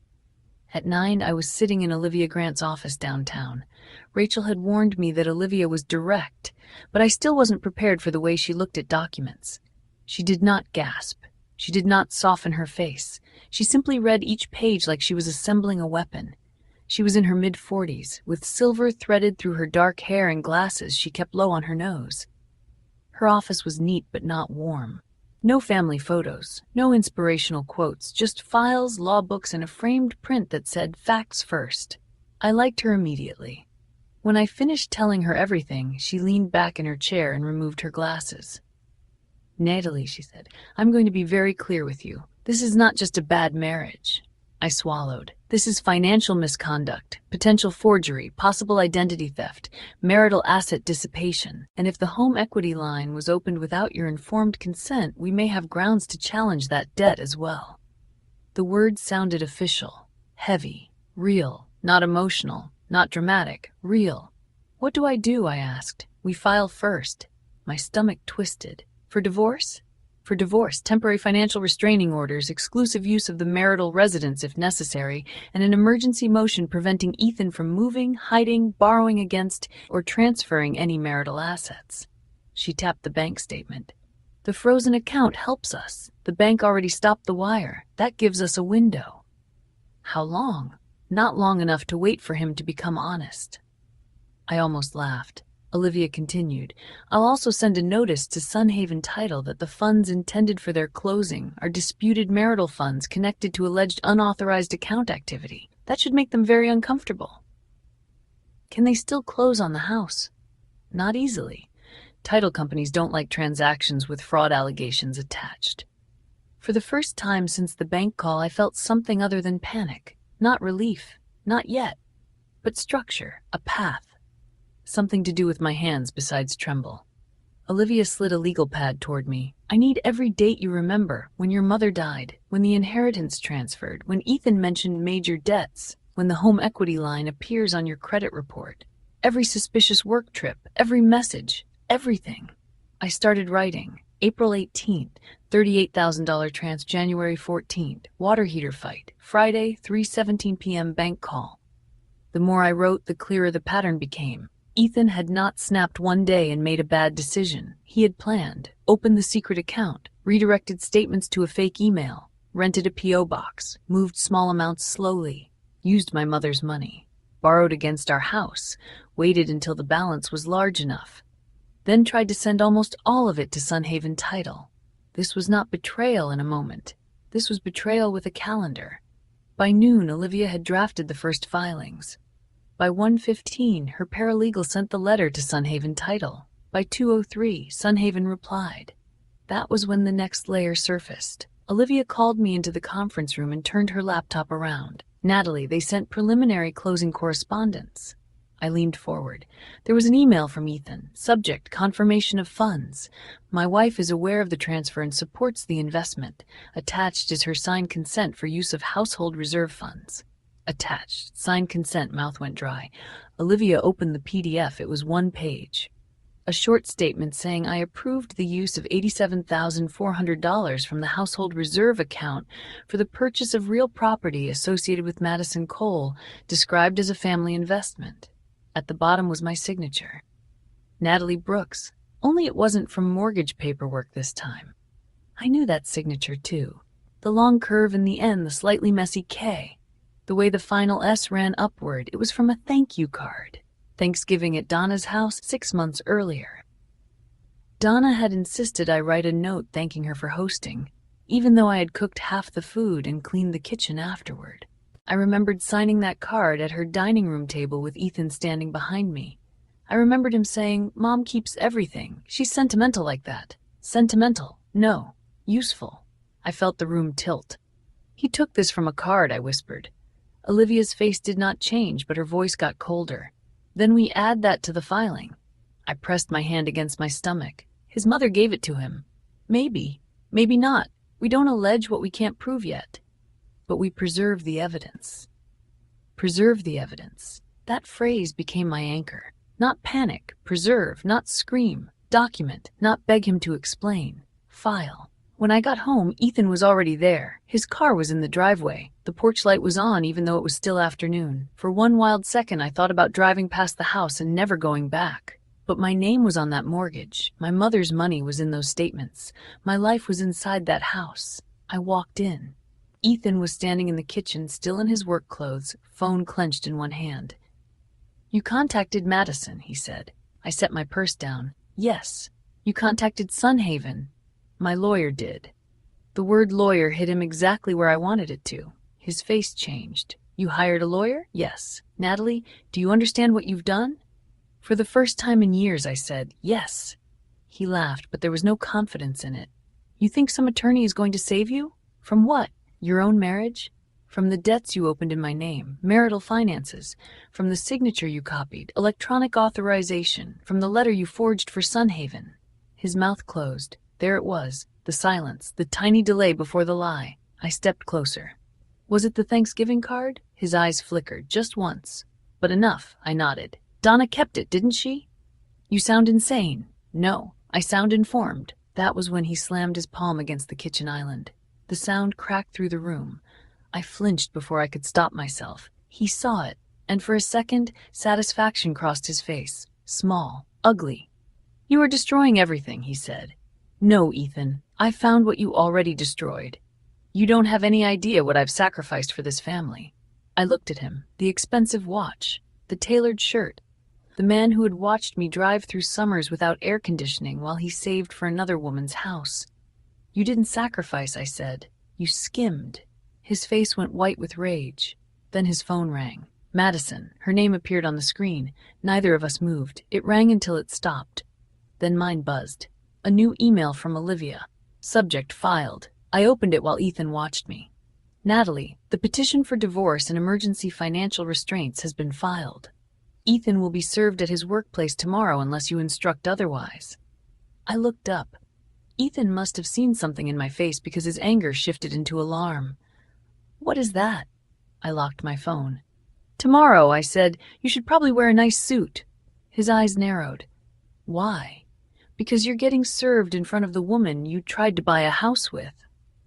At 9, I was sitting in Olivia Grant's office downtown. Rachel had warned me that Olivia was direct, but I still wasn't prepared for the way she looked at documents. She did not gasp. She did not soften her face. She simply read each page like she was assembling a weapon. She was in her mid-40s, with silver threaded through her dark hair and glasses she kept low on her nose. Her office was neat but not warm. No family photos, no inspirational quotes, just files, law books, and a framed print that said, "Facts first." I liked her immediately. When I finished telling her everything, she leaned back in her chair and removed her glasses. "Natalie," she said, "I'm going to be very clear with you. This is not just a bad marriage." I swallowed. "This is financial misconduct, potential forgery, possible identity theft, marital asset dissipation, and if the home equity line was opened without your informed consent, we may have grounds to challenge that debt as well." The words sounded official, heavy, real, not emotional, not dramatic, real. What do I do? I asked. We file first. My stomach twisted. For divorce? For divorce, temporary financial restraining orders, exclusive use of the marital residence if necessary, and an emergency motion preventing Ethan from moving, hiding, borrowing against, or transferring any marital assets. She tapped the bank statement. The frozen account helps us. The bank already stopped the wire. That gives us a window. How long? Not long enough to wait for him to become honest. I almost laughed. Olivia continued, I'll also send a notice to Sunhaven Title that the funds intended for their closing are disputed marital funds connected to alleged unauthorized account activity. That should make them very uncomfortable. Can they still close on the house? Not easily. Title companies don't like transactions with fraud allegations attached. For the first time since the bank call, I felt something other than panic. Not relief. Not yet. But structure. A path. Something to do with my hands besides tremble. Olivia slid a legal pad toward me. I need every date you remember. When your mother died, when the inheritance transferred, when Ethan mentioned major debts, when the home equity line appears on your credit report. Every suspicious work trip, every message, everything. I started writing. April 18th, $38,000 trans, January 14th, water heater fight. Friday, 3:17 p.m. bank call. The more I wrote, the clearer the pattern became. Ethan had not snapped one day and made a bad decision. He had planned, opened the secret account, redirected statements to a fake email, rented a P.O. box, moved small amounts slowly, used my mother's money, borrowed against our house, waited until the balance was large enough, then tried to send almost all of it to Sunhaven Title. This was not betrayal in a moment. This was betrayal with a calendar. By noon, Olivia had drafted the first filings. By 1:15, her paralegal sent the letter to Sunhaven Title. By 2:03, Sunhaven replied. That was when the next layer surfaced. Olivia called me into the conference room and turned her laptop around. Natalie, they sent preliminary closing correspondence. I leaned forward. There was an email from Ethan. Subject, confirmation of funds. My wife is aware of the transfer and supports the investment. Attached is her signed consent for use of household reserve funds. Attached. Signed consent. Mouth went dry. Olivia opened the PDF. It was one page. A short statement saying I approved the use of $87,400 from the household reserve account for the purchase of real property associated with Madison Coal, described as a family investment. At the bottom was my signature. Natalie Brooks. Only it wasn't from mortgage paperwork this time. I knew that signature too. The long curve in the N, the slightly messy K. The way the final S ran upward, it was from a thank you card. Thanksgiving at Donna's house 6 months earlier. Donna had insisted I write a note thanking her for hosting, even though I had cooked half the food and cleaned the kitchen afterward. I remembered signing that card at her dining room table with Ethan standing behind me. I remembered him saying, Mom keeps everything. She's sentimental like that. Sentimental. No. Useful. I felt the room tilt. He took this from a card, I whispered. Olivia's face did not change, but her voice got colder. Then we add that to the filing. I pressed my hand against my stomach. His mother gave it to him. Maybe. Maybe not. We don't allege what we can't prove yet. But we preserve the evidence. Preserve the evidence. That phrase became my anchor. Not panic. Preserve. Not scream. Document. Not beg him to explain. File. When I got home, Ethan was already there. His car was in the driveway. The porch light was on even though it was still afternoon. For one wild second, I thought about driving past the house and never going back. But my name was on that mortgage. My mother's money was in those statements. My life was inside that house. I walked in. Ethan was standing in the kitchen, still in his work clothes, phone clenched in one hand. You contacted Madison, he said. I set my purse down. Yes. You contacted Sunhaven. My lawyer did. The word lawyer hit him exactly where I wanted it to. His face changed. You hired a lawyer? Yes. Natalie, do you understand what you've done? For the first time in years, I said, yes. He laughed, but there was no confidence in it. You think some attorney is going to save you? From what? Your own marriage? From the debts you opened in my name, marital finances, from the signature you copied, electronic authorization, from the letter you forged for Sunhaven. His mouth closed. There it was, the silence, the tiny delay before the lie. I stepped closer. Was it the Thanksgiving card? His eyes flickered, just once. But enough, I nodded. Donna kept it, didn't she? You sound insane. No, I sound informed. That was when he slammed his palm against the kitchen island. The sound cracked through the room. I flinched before I could stop myself. He saw it, and for a second, satisfaction crossed his face. Small, ugly. You are destroying everything, he said. No, Ethan, I found what you already destroyed. You don't have any idea what I've sacrificed for this family. I looked at him, the expensive watch, the tailored shirt, the man who had watched me drive through summers without air conditioning while he saved for another woman's house. You didn't sacrifice, I said. You skimmed. His face went white with rage. Then his phone rang. Madison. Her name appeared on the screen. Neither of us moved. It rang until it stopped. Then mine buzzed. A new email from Olivia. Subject filed. I opened it while Ethan watched me. Natalie, the petition for divorce and emergency financial restraints has been filed. Ethan will be served at his workplace tomorrow unless you instruct otherwise. I looked up. Ethan must have seen something in my face because his anger shifted into alarm. What is that? I locked my phone. Tomorrow, I said, you should probably wear a nice suit. His eyes narrowed. Why? Because you're getting served in front of the woman you tried to buy a house with.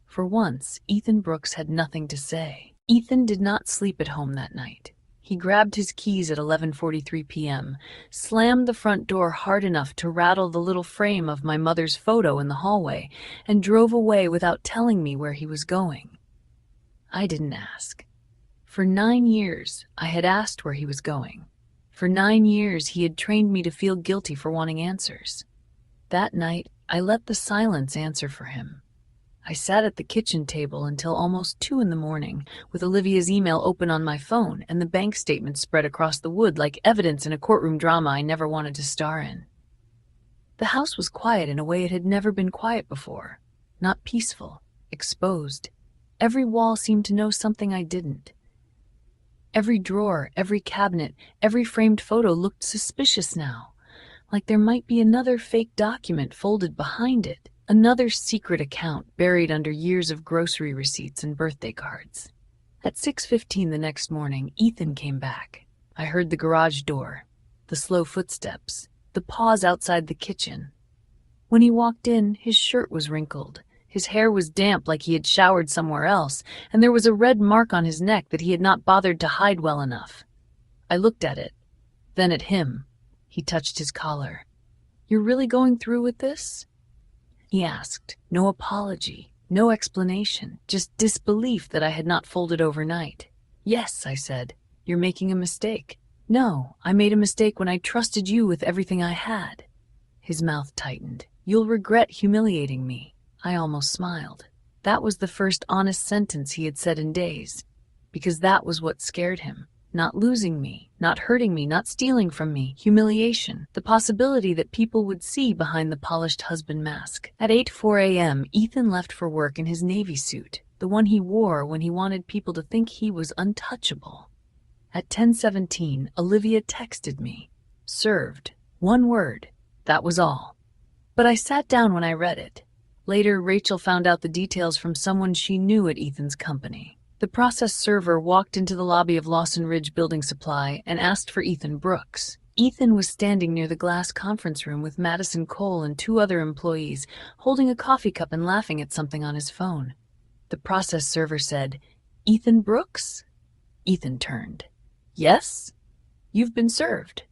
For once, Ethan Brooks had nothing to say. Ethan did not sleep at home that night. He grabbed his keys at 11:43 p.m., slammed the front door hard enough to rattle the little frame of my mother's photo in the hallway, and drove away without telling me where he was going. I didn't ask. For 9 years, I had asked where he was going. For 9 years, he had trained me to feel guilty for wanting answers. That night, I let the silence answer for him. I sat at the kitchen table until almost 2 a.m, with Olivia's email open on my phone and the bank statement spread across the wood like evidence in a courtroom drama I never wanted to star in. The house was quiet in a way it had never been quiet before. Not peaceful, exposed. Every wall seemed to know something I didn't. Every drawer, every cabinet, every framed photo looked suspicious now, like there might be another fake document folded behind it. Another secret account buried under years of grocery receipts and birthday cards. At 6:15 the next morning, Ethan came back. I heard the garage door, the slow footsteps, the pause outside the kitchen. When he walked in, his shirt was wrinkled. His hair was damp like he had showered somewhere else, and there was a red mark on his neck that he had not bothered to hide well enough. I looked at it, then at him. He touched his collar. You're really going through with this? He asked. No apology, no explanation, just disbelief that I had not folded overnight. Yes, I said. You're making a mistake. No, I made a mistake when I trusted you with everything I had. His mouth tightened. You'll regret humiliating me. I almost smiled. That was the first honest sentence he had said in days, because that was what scared him. Not losing me, not hurting me, not stealing from me, humiliation, the possibility that people would see behind the polished husband mask. At 8:04 a.m., Ethan left for work in his Navy suit, the one he wore when he wanted people to think he was untouchable. At 10:17, Olivia texted me. Served. One word. That was all. But I sat down when I read it. Later, Rachel found out the details from someone she knew at Ethan's company. The process server walked into the lobby of Lawson Ridge Building Supply and asked for Ethan Brooks. Ethan was standing near the glass conference room with Madison Cole and 2 other employees, holding a coffee cup and laughing at something on his phone. The process server said, "Ethan Brooks?" Ethan turned. "Yes? You've been served."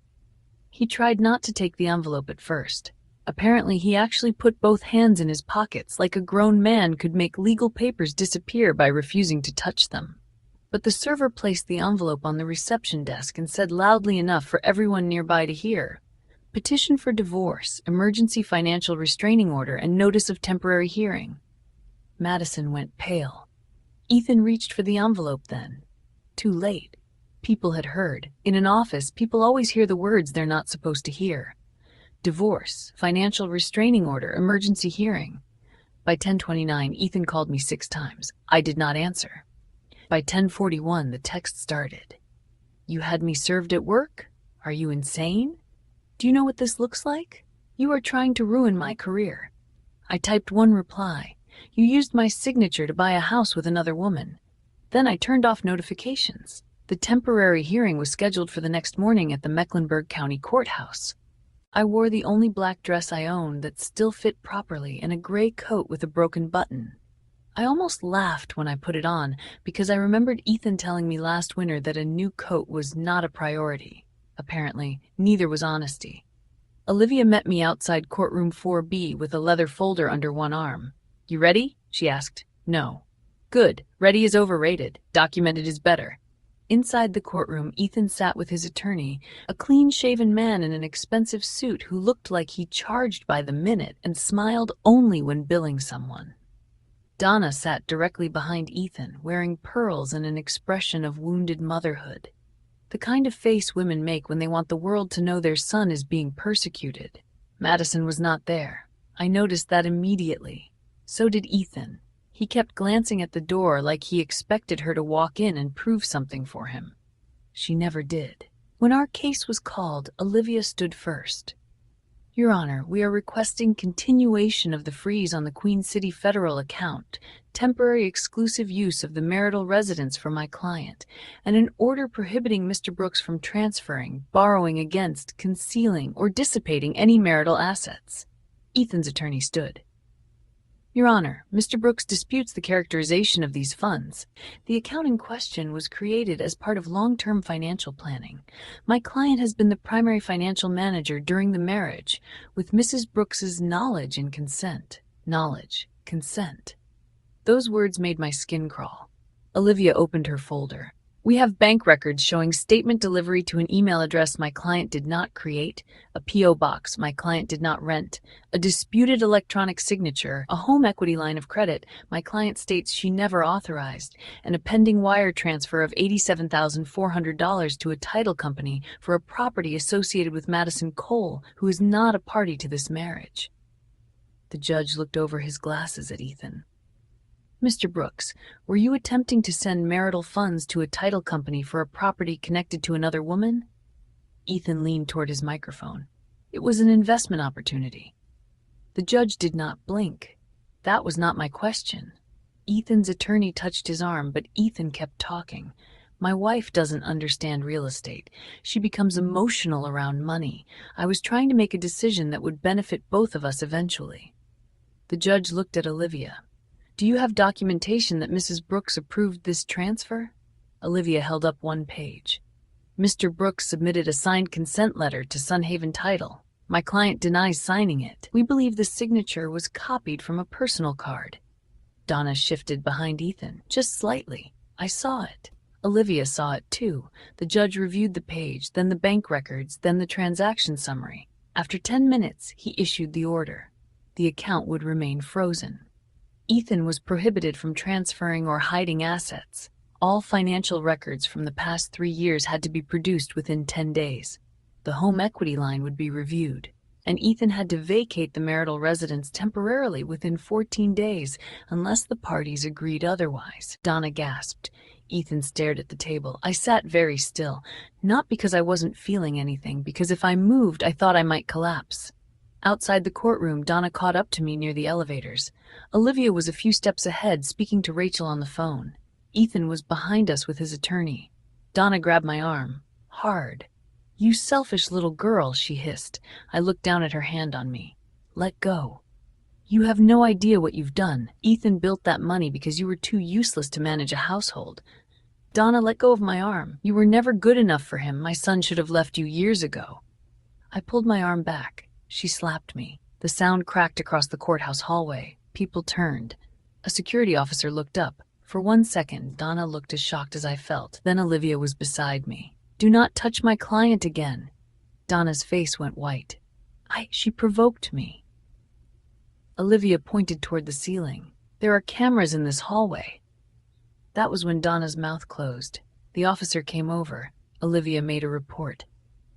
He tried not to take the envelope at first. Apparently, he actually put both hands in his pockets like a grown man could make legal papers disappear by refusing to touch them. But the server placed the envelope on the reception desk and said loudly enough for everyone nearby to hear, "Petition for divorce, emergency financial restraining order, and notice of temporary hearing." Madison went pale. Ethan reached for the envelope then. Too late. People had heard. In an office, people always hear the words they're not supposed to hear. Divorce, financial restraining order, emergency hearing. By 10:29, Ethan called me 6 times. I did not answer. By 10:41, the text started. "You had me served at work? Are you insane? Do you know what this looks like? You are trying to ruin my career." I typed one reply. "You used my signature to buy a house with another woman. Then I turned off notifications. The temporary hearing was scheduled for the next morning at the Mecklenburg County Courthouse. I wore the only black dress I owned that still fit properly and a gray coat with a broken button. I almost laughed when I put it on because I remembered Ethan telling me last winter that a new coat was not a priority. Apparently, neither was honesty. Olivia met me outside courtroom 4B with a leather folder under one arm. "You ready?" she asked. "No." "Good. Ready is overrated. Documented is better." Inside the courtroom, Ethan sat with his attorney, a clean-shaven man in an expensive suit who looked like he charged by the minute and smiled only when billing someone. Donna sat directly behind Ethan, wearing pearls and an expression of wounded motherhood. The kind of face women make when they want the world to know their son is being persecuted. Madison was not there. I noticed that immediately. So did Ethan. He kept glancing at the door like he expected her to walk in and prove something for him. She never did. When our case was called, Olivia stood first. "Your Honor, we are requesting continuation of the freeze on the Queen City federal account, temporary exclusive use of the marital residence for my client, and an order prohibiting Mr. Brooks from transferring, borrowing against, concealing, or dissipating any marital assets." Ethan's attorney stood. "Your Honor, Mr. Brooks disputes the characterization of these funds. The account in question was created as part of long-term financial planning. My client has been the primary financial manager during the marriage, with Mrs. Brooks's knowledge and consent. Knowledge, consent." Those words made my skin crawl. Olivia opened her folder. "We have bank records showing statement delivery to an email address my client did not create, a P.O. box my client did not rent, a disputed electronic signature, a home equity line of credit my client states she never authorized, and a pending wire transfer of $87,400 to a title company for a property associated with Madison Cole, who is not a party to this marriage." The judge looked over his glasses at Ethan. "Mr. Brooks, were you attempting to send marital funds to a title company for a property connected to another woman?" Ethan leaned toward his microphone. "It was an investment opportunity." The judge did not blink. "That was not my question." Ethan's attorney touched his arm, but Ethan kept talking. "My wife doesn't understand real estate. She becomes emotional around money. I was trying to make a decision that would benefit both of us eventually." The judge looked at Olivia. "Do you have documentation that Mrs. Brooks approved this transfer?" Olivia held up one page. "Mr. Brooks submitted a signed consent letter to Sunhaven Title. My client denies signing it. We believe the signature was copied from a personal card." Donna shifted behind Ethan, just slightly. I saw it. Olivia saw it too. The judge reviewed the page, then the bank records, then the transaction summary. After 10 minutes, he issued the order. The account would remain frozen. Ethan was prohibited from transferring or hiding assets. All financial records from the past 3 years had to be produced within 10 days. The home equity line would be reviewed, and Ethan had to vacate the marital residence temporarily within 14 days unless the parties agreed otherwise. Donna gasped. Ethan stared at the table. I sat very still, not because I wasn't feeling anything, because if I moved, I thought I might collapse. Outside the courtroom, Donna caught up to me near the elevators. Olivia was a few steps ahead, speaking to Rachel on the phone. Ethan was behind us with his attorney. Donna grabbed my arm. Hard. "You selfish little girl," she hissed. I looked down at her hand on me. "Let go. You have no idea what you've done. Ethan built that money because you were too useless to manage a household." "Donna, let go of my arm. You were never good enough for him. My son should have left you years ago." I pulled my arm back. She slapped me. The sound cracked across the courthouse hallway. People turned. A security officer looked up. For 1 second, Donna looked as shocked as I felt. Then Olivia was beside me. "Do not touch my client again." Donna's face went white. She provoked me." Olivia pointed toward the ceiling. "There are cameras in this hallway." That was when Donna's mouth closed. The officer came over. Olivia made a report.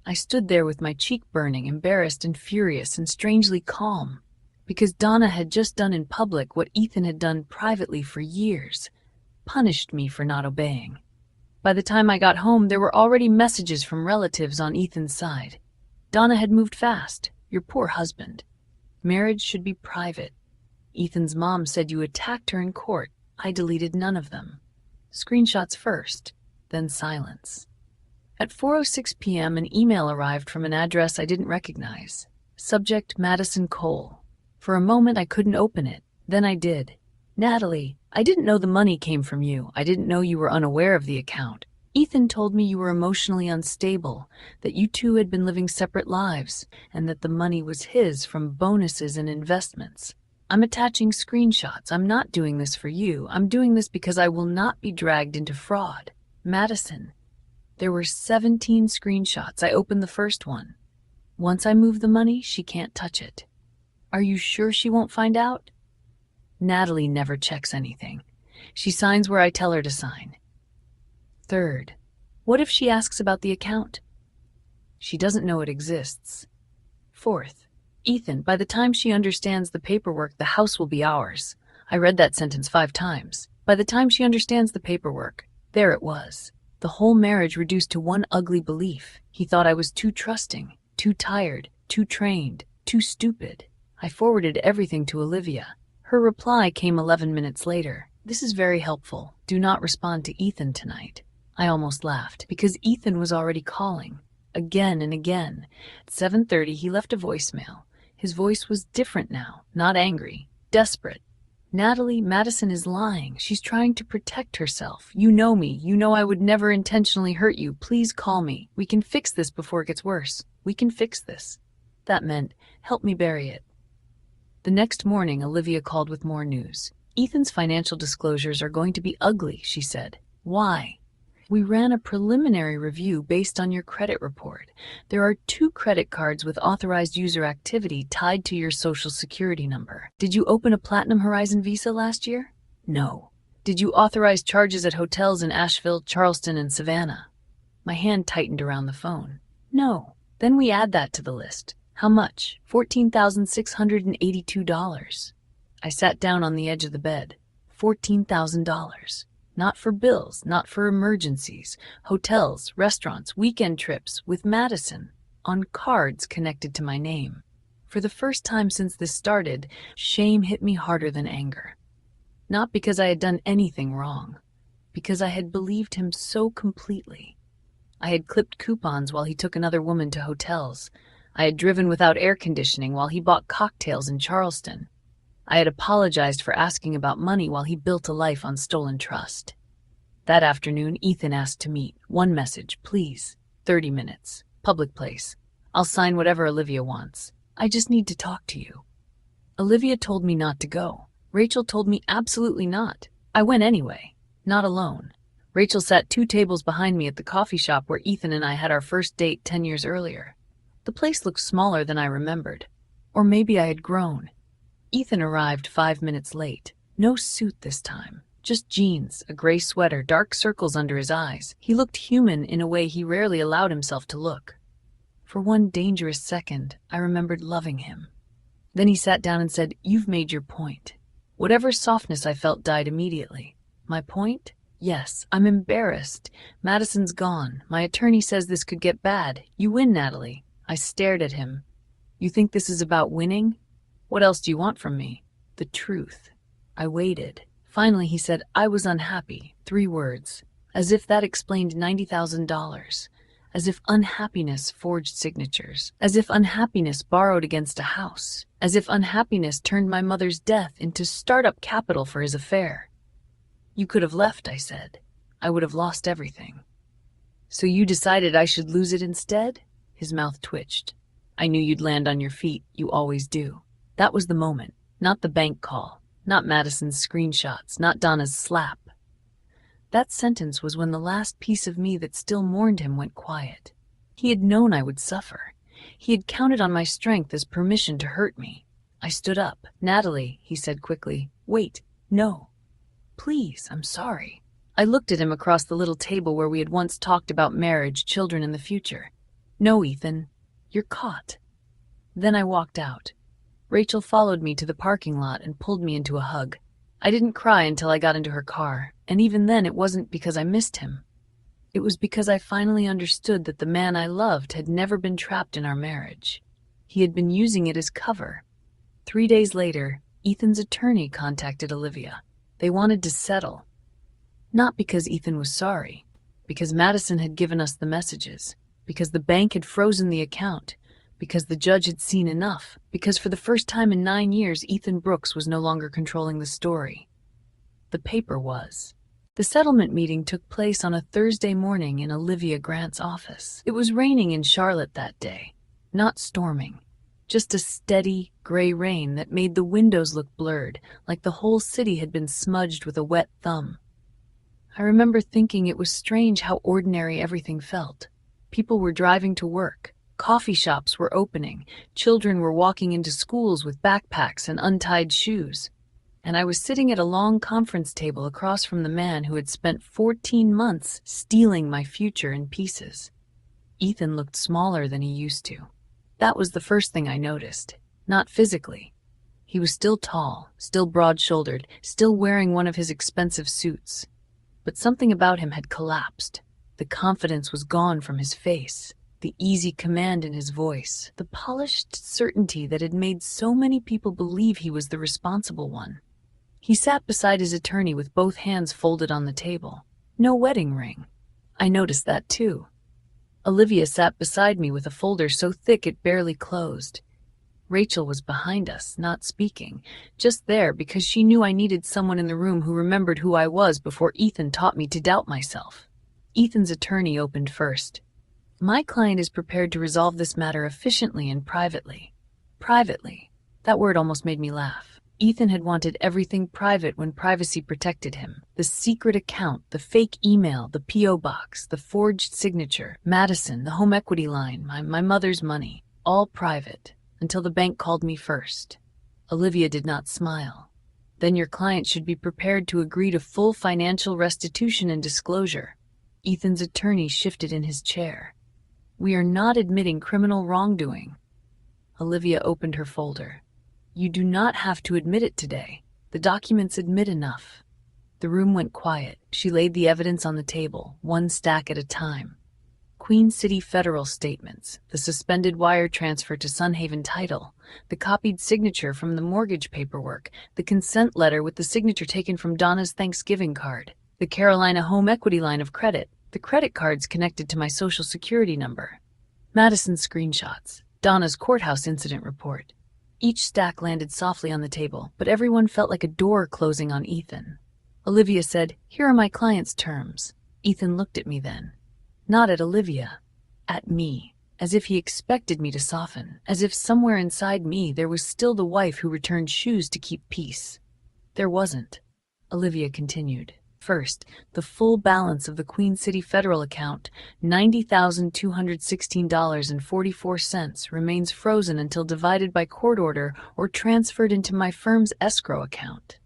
I stood there with my cheek burning, embarrassed and furious and strangely calm, because Donna had just done in public what Ethan had done privately for years, punished me for not obeying. By the time I got home, there were already messages from relatives on Ethan's side. Donna had moved fast. "Your poor husband. Marriage should be private. Ethan's mom said you attacked her in court. I deleted none of them." Screenshots first, then silence. At 4:06 p.m., an email arrived from an address I didn't recognize. Subject: Madison Cole. For a moment I couldn't open it. Then I did. Natalie, I didn't know the money came from you. I didn't know you were unaware of the account. Ethan told me you were emotionally unstable, that you two had been living separate lives, and that the money was his from bonuses and investments. I'm attaching screenshots. I'm not doing this for you. I'm doing this because I will not be dragged into fraud. Madison. There were 17 screenshots. I opened the first one. Once I move the money, she can't touch it. Are you sure she won't find out? Natalie never checks anything. She signs where I tell her to sign. Third, what if she asks about the account? She doesn't know it exists. Fourth, Ethan, by the time she understands the paperwork, the house will be ours. I read that sentence 5 times. By the time she understands the paperwork, there it was. The whole marriage reduced to one ugly belief. He thought I was too trusting, too tired, too trained, too stupid. I forwarded everything to Olivia. Her reply came 11 minutes later. This is very helpful. Do not respond to Ethan tonight. I almost laughed, because Ethan was already calling. Again and again. At 7:30, he left a voicemail. His voice was different now, not angry, desperate. Natalie, Madison is lying. She's trying to protect herself. You know me. You know I would never intentionally hurt you. Please call me. We can fix this before it gets worse. We can fix this. That meant, help me bury it. The next morning, Olivia called with more news. Ethan's financial disclosures are going to be ugly, she said. Why? We ran a preliminary review based on your credit report. There are 2 credit cards with authorized user activity tied to your social security number. Did you open a Platinum Horizon Visa last year? No. Did you authorize charges at hotels in Asheville, Charleston, and Savannah? My hand tightened around the phone. No. Then we add that to the list. How much? $14,682. I sat down on the edge of the bed. $14,000. Not for bills, not for emergencies, hotels, restaurants, weekend trips with Madison, on cards connected to my name. For the first time since this started, shame hit me harder than anger. Not because I had done anything wrong, because I had believed him so completely. I had clipped coupons while he took another woman to hotels. I had driven without air conditioning while he bought cocktails in Charleston. I had apologized for asking about money while he built a life on stolen trust. That afternoon, Ethan asked to meet. 1 message, please. 30 minutes. Public place. I'll sign whatever Olivia wants. I just need to talk to you. Olivia told me not to go. Rachel told me absolutely not. I went anyway. Not alone. Rachel sat 2 tables behind me at the coffee shop where Ethan and I had our first date 10 years earlier. The place looked smaller than I remembered. Or maybe I had grown. Ethan arrived 5 minutes late. No suit this time. Just jeans, a gray sweater, dark circles under his eyes. He looked human in a way he rarely allowed himself to look. For one dangerous second, I remembered loving him. Then he sat down and said, "You've made your point." Whatever softness I felt died immediately. My point? Yes, I'm embarrassed. Madison's gone. My attorney says this could get bad. You win, Natalie. I stared at him. You think this is about winning? What else do you want from me? The truth. I waited. Finally, he said, I was unhappy. 3 words. As if that explained $90,000. As if unhappiness forged signatures. As if unhappiness borrowed against a house. As if unhappiness turned my mother's death into startup capital for his affair. You could have left, I said. I would have lost everything. So you decided I should lose it instead? His mouth twitched. I knew you'd land on your feet. You always do. That was the moment. Not the bank call. Not Madison's screenshots. Not Donna's slap. That sentence was when the last piece of me that still mourned him went quiet. He had known I would suffer. He had counted on my strength as permission to hurt me. I stood up. Natalie, he said quickly. Wait. No. Please, I'm sorry. I looked at him across the little table where we had once talked about marriage, children, and the future. No, Ethan. You're caught. Then I walked out. Rachel followed me to the parking lot and pulled me into a hug. I didn't cry until I got into her car, and even then it wasn't because I missed him. It was because I finally understood that the man I loved had never been trapped in our marriage. He had been using it as cover. 3 days later, Ethan's attorney contacted Olivia. They wanted to settle. Not because Ethan was sorry, because Madison had given us the messages, because the bank had frozen the account, because the judge had seen enough, because for the first time in 9 years Ethan Brooks was no longer controlling the story. The paper was. The settlement meeting took place on a Thursday morning in Olivia Grant's office. It was raining in Charlotte that day, not storming, just a steady, gray rain that made the windows look blurred, like the whole city had been smudged with a wet thumb. I remember thinking it was strange how ordinary everything felt. People were driving to work, coffee shops were opening, children were walking into schools with backpacks and untied shoes. And I was sitting at a long conference table across from the man who had spent 14 months stealing my future in pieces. Ethan looked smaller than he used to. That was the first thing I noticed. Not physically. He was still tall, still broad-shouldered, still wearing one of his expensive suits. But something about him had collapsed. The confidence was gone from his face, the easy command in his voice, the polished certainty that had made so many people believe he was the responsible one. He sat beside his attorney with both hands folded on the table. No wedding ring. I noticed that too. Olivia sat beside me with a folder so thick it barely closed. Rachel was behind us, not speaking, just there because she knew I needed someone in the room who remembered who I was before Ethan taught me to doubt myself. Ethan's attorney opened first. My client is prepared to resolve this matter efficiently and privately. Privately. That word almost made me laugh. Ethan had wanted everything private when privacy protected him. The secret account, the fake email, the P.O. box, the forged signature, Madison, the home equity line, my mother's money. All private, until the bank called me first. Olivia did not smile. Then your client should be prepared to agree to full financial restitution and disclosure. Ethan's attorney shifted in his chair. We are not admitting criminal wrongdoing. Olivia opened her folder. You do not have to admit it today. The documents admit enough. The room went quiet. She laid the evidence on the table, one stack at a time. Queen City federal statements, the suspended wire transfer to Sunhaven title, the copied signature from the mortgage paperwork, the consent letter with the signature taken from Donna's Thanksgiving card, the Carolina home equity line of credit, the credit cards connected to my social security number, Madison's screenshots, Donna's courthouse incident report. Each stack landed softly on the table, but everyone felt like a door closing on Ethan. Olivia said, "Here are my client's terms." Ethan looked at me then. Not at Olivia. At me. As if he expected me to soften. As if somewhere inside me there was still the wife who returned shoes to keep peace. There wasn't. Olivia continued. First, the full balance of the Queen City federal account, $90,216.44, remains frozen until divided by court order or transferred into my firm's escrow account.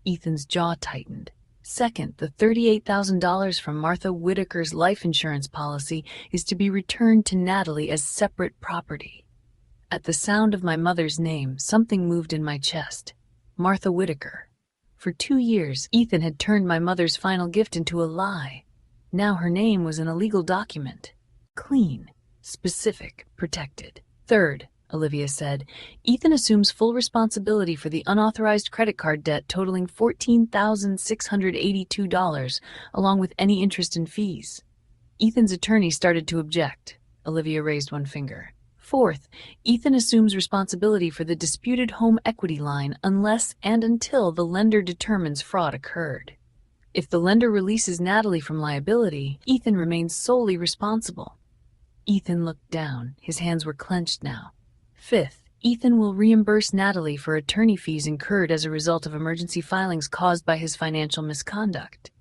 Ethan's jaw tightened. Second, the $38,000 from Martha Whitaker's life insurance policy is to be returned to Natalie as separate property. At the sound of my mother's name, something moved in my chest. Martha Whitaker. For 2 years, Ethan had turned my mother's final gift into a lie. Now her name was in a legal document. Clean, specific, protected. Third, Olivia said, Ethan assumes full responsibility for the unauthorized credit card debt totaling $14,682, along with any interest and fees. Ethan's attorney started to object. Olivia raised one finger. Fourth, Ethan assumes responsibility for the disputed home equity line unless and until the lender determines fraud occurred. If the lender releases Natalie from liability, Ethan remains solely responsible. Ethan looked down. His hands were clenched now. Fifth, Ethan will reimburse Natalie for attorney fees incurred as a result of emergency filings caused by his financial misconduct.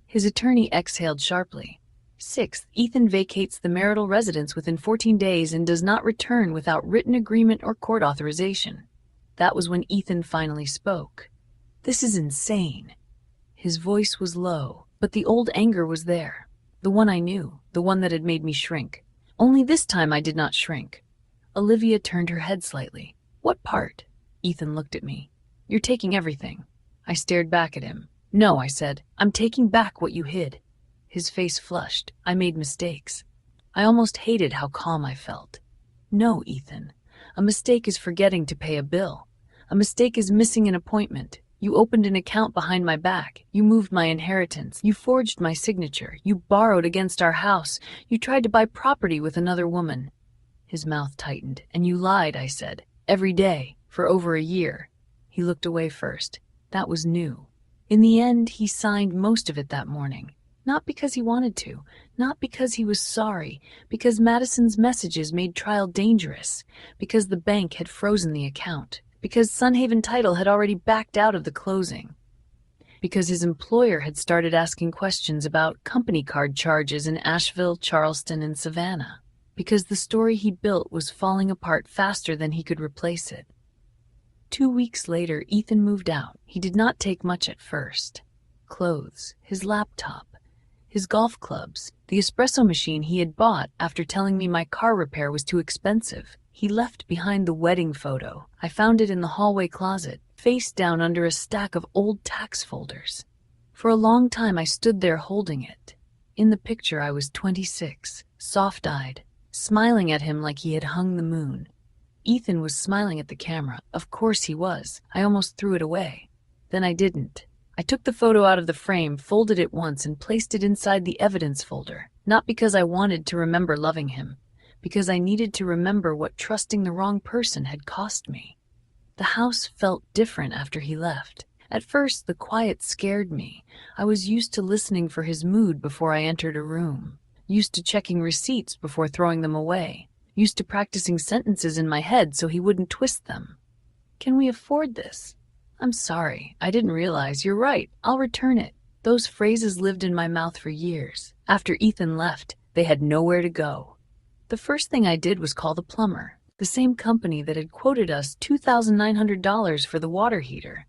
His attorney exhaled sharply. Sixth, Ethan vacates the marital residence within 14 days and does not return without written agreement or court authorization. That was when Ethan finally spoke. This is insane. His voice was low, but the old anger was there. The one I knew, the one that had made me shrink. Only this time I did not shrink. Olivia turned her head slightly. What part? Ethan looked at me. You're taking everything. I stared back at him. No, I said. I'm taking back what you hid. His face flushed. I made mistakes. I almost hated how calm I felt. No, Ethan. A mistake is forgetting to pay a bill. A mistake is missing an appointment. You opened an account behind my back. You moved my inheritance. You forged my signature. You borrowed against our house. You tried to buy property with another woman." His mouth tightened. "And you lied," I said. "Every day, for over a year." He looked away first. That was new. In the end, he signed most of it that morning. Not because he wanted to, not because he was sorry, because Madison's messages made trial dangerous, because the bank had frozen the account, because Sunhaven Title had already backed out of the closing, because his employer had started asking questions about company card charges in Asheville, Charleston, and Savannah, because the story he built was falling apart faster than he could replace it. 2 weeks later, Ethan moved out. He did not take much at first. Clothes, his laptop, his golf clubs, the espresso machine he had bought after telling me my car repair was too expensive. He left behind the wedding photo. I found it in the hallway closet, face down under a stack of old tax folders. For a long time I stood there holding it. In the picture I was 26, soft-eyed, smiling at him like he had hung the moon. Ethan was smiling at the camera. Of course he was. I almost threw it away. Then I didn't. I took the photo out of the frame, folded it once, and placed it inside the evidence folder. Not because I wanted to remember loving him, because I needed to remember what trusting the wrong person had cost me. The house felt different after he left. At first, the quiet scared me. I was used to listening for his mood before I entered a room, used to checking receipts before throwing them away, used to practicing sentences in my head so he wouldn't twist them. "Can we afford this?" "I'm sorry, I didn't realize. You're right, I'll return it." Those phrases lived in my mouth for years. After Ethan left, they had nowhere to go. The first thing I did was call the plumber, the same company that had quoted us $2,900 for the water heater.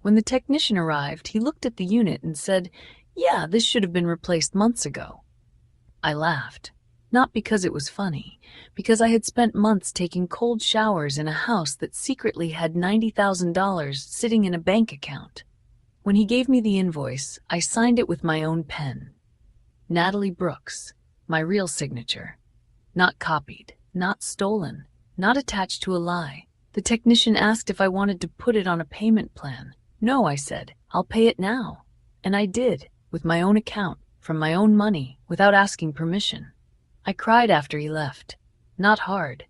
When the technician arrived, he looked at the unit and said, "Yeah, this should have been replaced months ago." I laughed. Not because it was funny, because I had spent months taking cold showers in a house that secretly had $90,000 sitting in a bank account. When he gave me the invoice, I signed it with my own pen. Natalie Brooks, my real signature. Not copied, not stolen, not attached to a lie. The technician asked if I wanted to put it on a payment plan. "No," I said, "I'll pay it now." And I did, with my own account, from my own money, without asking permission. I cried after he left. Not hard.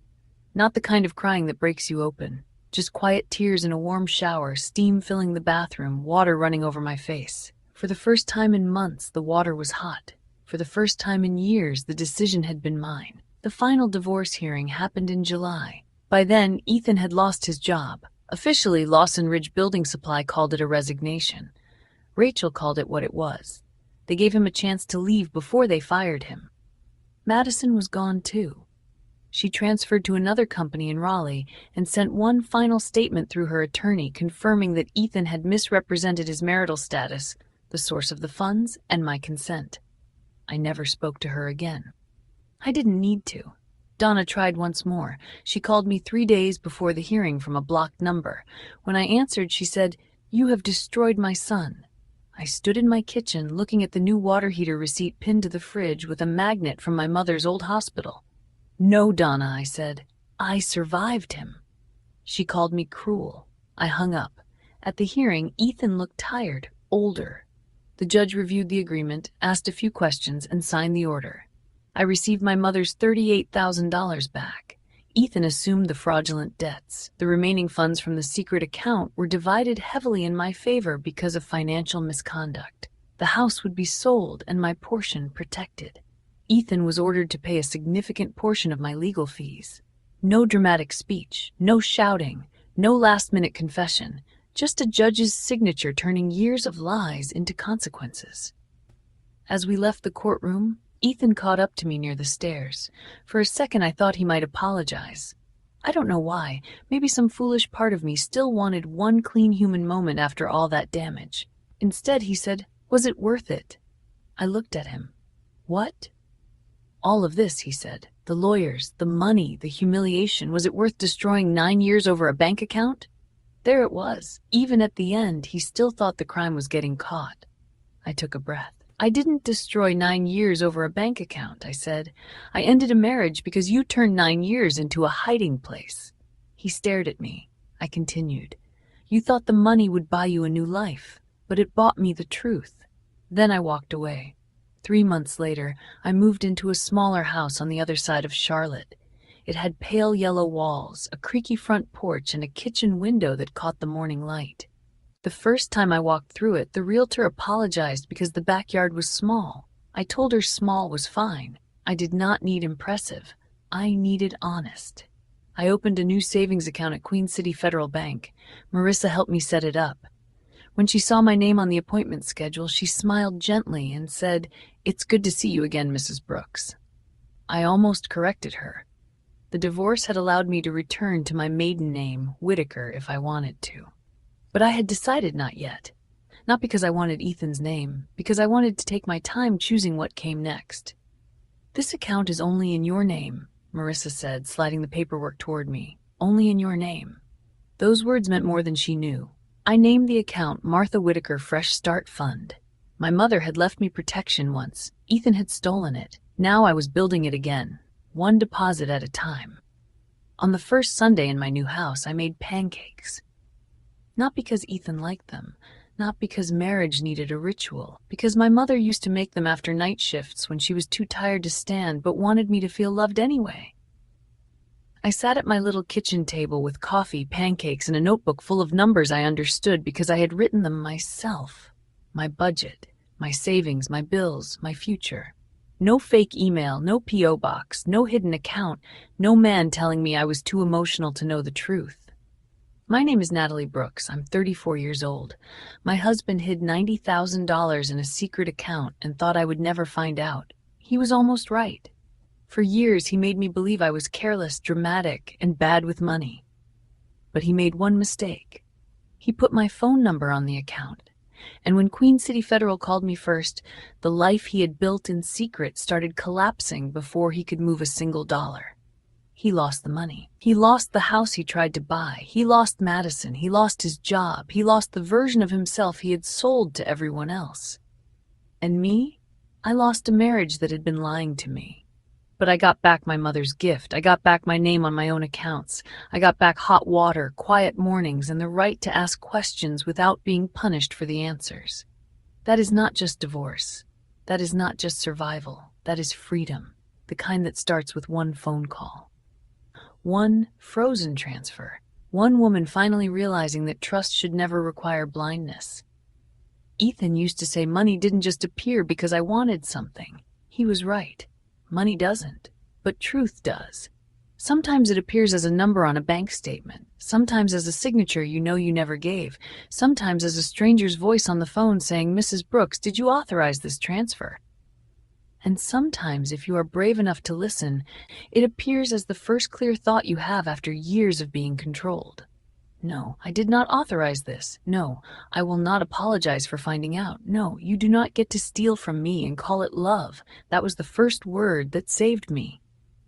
Not the kind of crying that breaks you open. Just quiet tears in a warm shower, steam filling the bathroom, water running over my face. For the first time in months, the water was hot. For the first time in years, the decision had been mine. The final divorce hearing happened in July. By then, Ethan had lost his job. Officially, Lawson Ridge Building Supply called it a resignation. Rachel called it what it was. They gave him a chance to leave before they fired him. Madison was gone too. She transferred to another company in Raleigh and sent one final statement through her attorney confirming that Ethan had misrepresented his marital status, the source of the funds, and my consent. I never spoke to her again. I didn't need to. Donna tried once more. She called me 3 days before the hearing from a blocked number. When I answered, she said, "You have destroyed my son." I stood in my kitchen looking at the new water heater receipt pinned to the fridge with a magnet from my mother's old hospital. "No, Donna," I said. "I survived him." She called me cruel. I hung up. At the hearing, Ethan looked tired, older. The judge reviewed the agreement, asked a few questions, and signed the order. I received my mother's $38,000 back. Ethan assumed the fraudulent debts. The remaining funds from the secret account were divided heavily in my favor because of financial misconduct. The house would be sold and my portion protected. Ethan was ordered to pay a significant portion of my legal fees. No dramatic speech, no shouting, no last-minute confession, just a judge's signature turning years of lies into consequences. As we left the courtroom, Ethan caught up to me near the stairs. For a second I thought he might apologize. I don't know why. Maybe some foolish part of me still wanted one clean human moment after all that damage. Instead, he said, "Was it worth it?" I looked at him. "What?" "All of this," he said. "The lawyers, the money, the humiliation. Was it worth destroying 9 years over a bank account?" There it was. Even at the end, he still thought the crime was getting caught. I took a breath. "I didn't destroy 9 years over a bank account," I said. "I ended a marriage because you turned 9 years into a hiding place." He stared at me. I continued. You thought the money would buy you a new life, but it bought me the truth. Then I walked away. 3 months later, I moved into a smaller house on the other side of Charlotte. It had pale yellow walls, a creaky front porch, and a kitchen window that caught the morning light. The first time I walked through it, the realtor apologized because the backyard was small. I told her small was fine. I did not need impressive. I needed honest. I opened a new savings account at Queen City Federal Bank. Marissa helped me set it up. When she saw my name on the appointment schedule, she smiled gently and said, "It's good to see you again, Mrs. Brooks." I almost corrected her. The divorce had allowed me to return to my maiden name, Whitaker, if I wanted to. But I had decided not yet. Not because I wanted Ethan's name, because I wanted to take my time choosing what came next. "This account is only in your name," Marissa said, sliding the paperwork toward me. "Only in your name." Those words meant more than she knew. I named the account Martha Whitaker Fresh Start Fund. My mother had left me protection once. Ethan had stolen it. Now I was building it again, one deposit at a time. On the first Sunday in my new house, I made pancakes. Not because Ethan liked them, not because marriage needed a ritual, because my mother used to make them after night shifts when she was too tired to stand but wanted me to feel loved anyway. I sat at my little kitchen table with coffee, pancakes, and a notebook full of numbers I understood because I had written them myself. My budget, my savings, my bills, my future. No fake email, no P.O. box, no hidden account, no man telling me I was too emotional to know the truth. My name is Natalie Brooks. I'm 34 years old. My husband hid $90,000 in a secret account and thought I would never find out. He was almost right. For years, he made me believe I was careless, dramatic, and bad with money. But he made one mistake. He put my phone number on the account. And when Queen City Federal called me first, the life he had built in secret started collapsing before he could move a single dollar. He lost the money. He lost the house he tried to buy. He lost Madison. He lost his job. He lost the version of himself he had sold to everyone else. And me? I lost a marriage that had been lying to me. But I got back my mother's gift. I got back my name on my own accounts. I got back hot water, quiet mornings, and the right to ask questions without being punished for the answers. That is not just divorce. That is not just survival. That is freedom, the kind that starts with one phone call. One frozen transfer. One woman finally realizing that trust should never require blindness. Ethan used to say money didn't just appear because I wanted something. He was right. Money doesn't, but truth does. Sometimes it appears as a number on a bank statement, sometimes as a signature you know you never gave, sometimes as a stranger's voice on the phone saying, "Mrs. Brooks, did you authorize this transfer?" And sometimes, if you are brave enough to listen, it appears as the first clear thought you have after years of being controlled. "No, I did not authorize this. No, I will not apologize for finding out. No, you do not get to steal from me and call it love. That was the first word that saved me."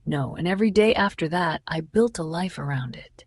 No, and every day after that, I built a life around it.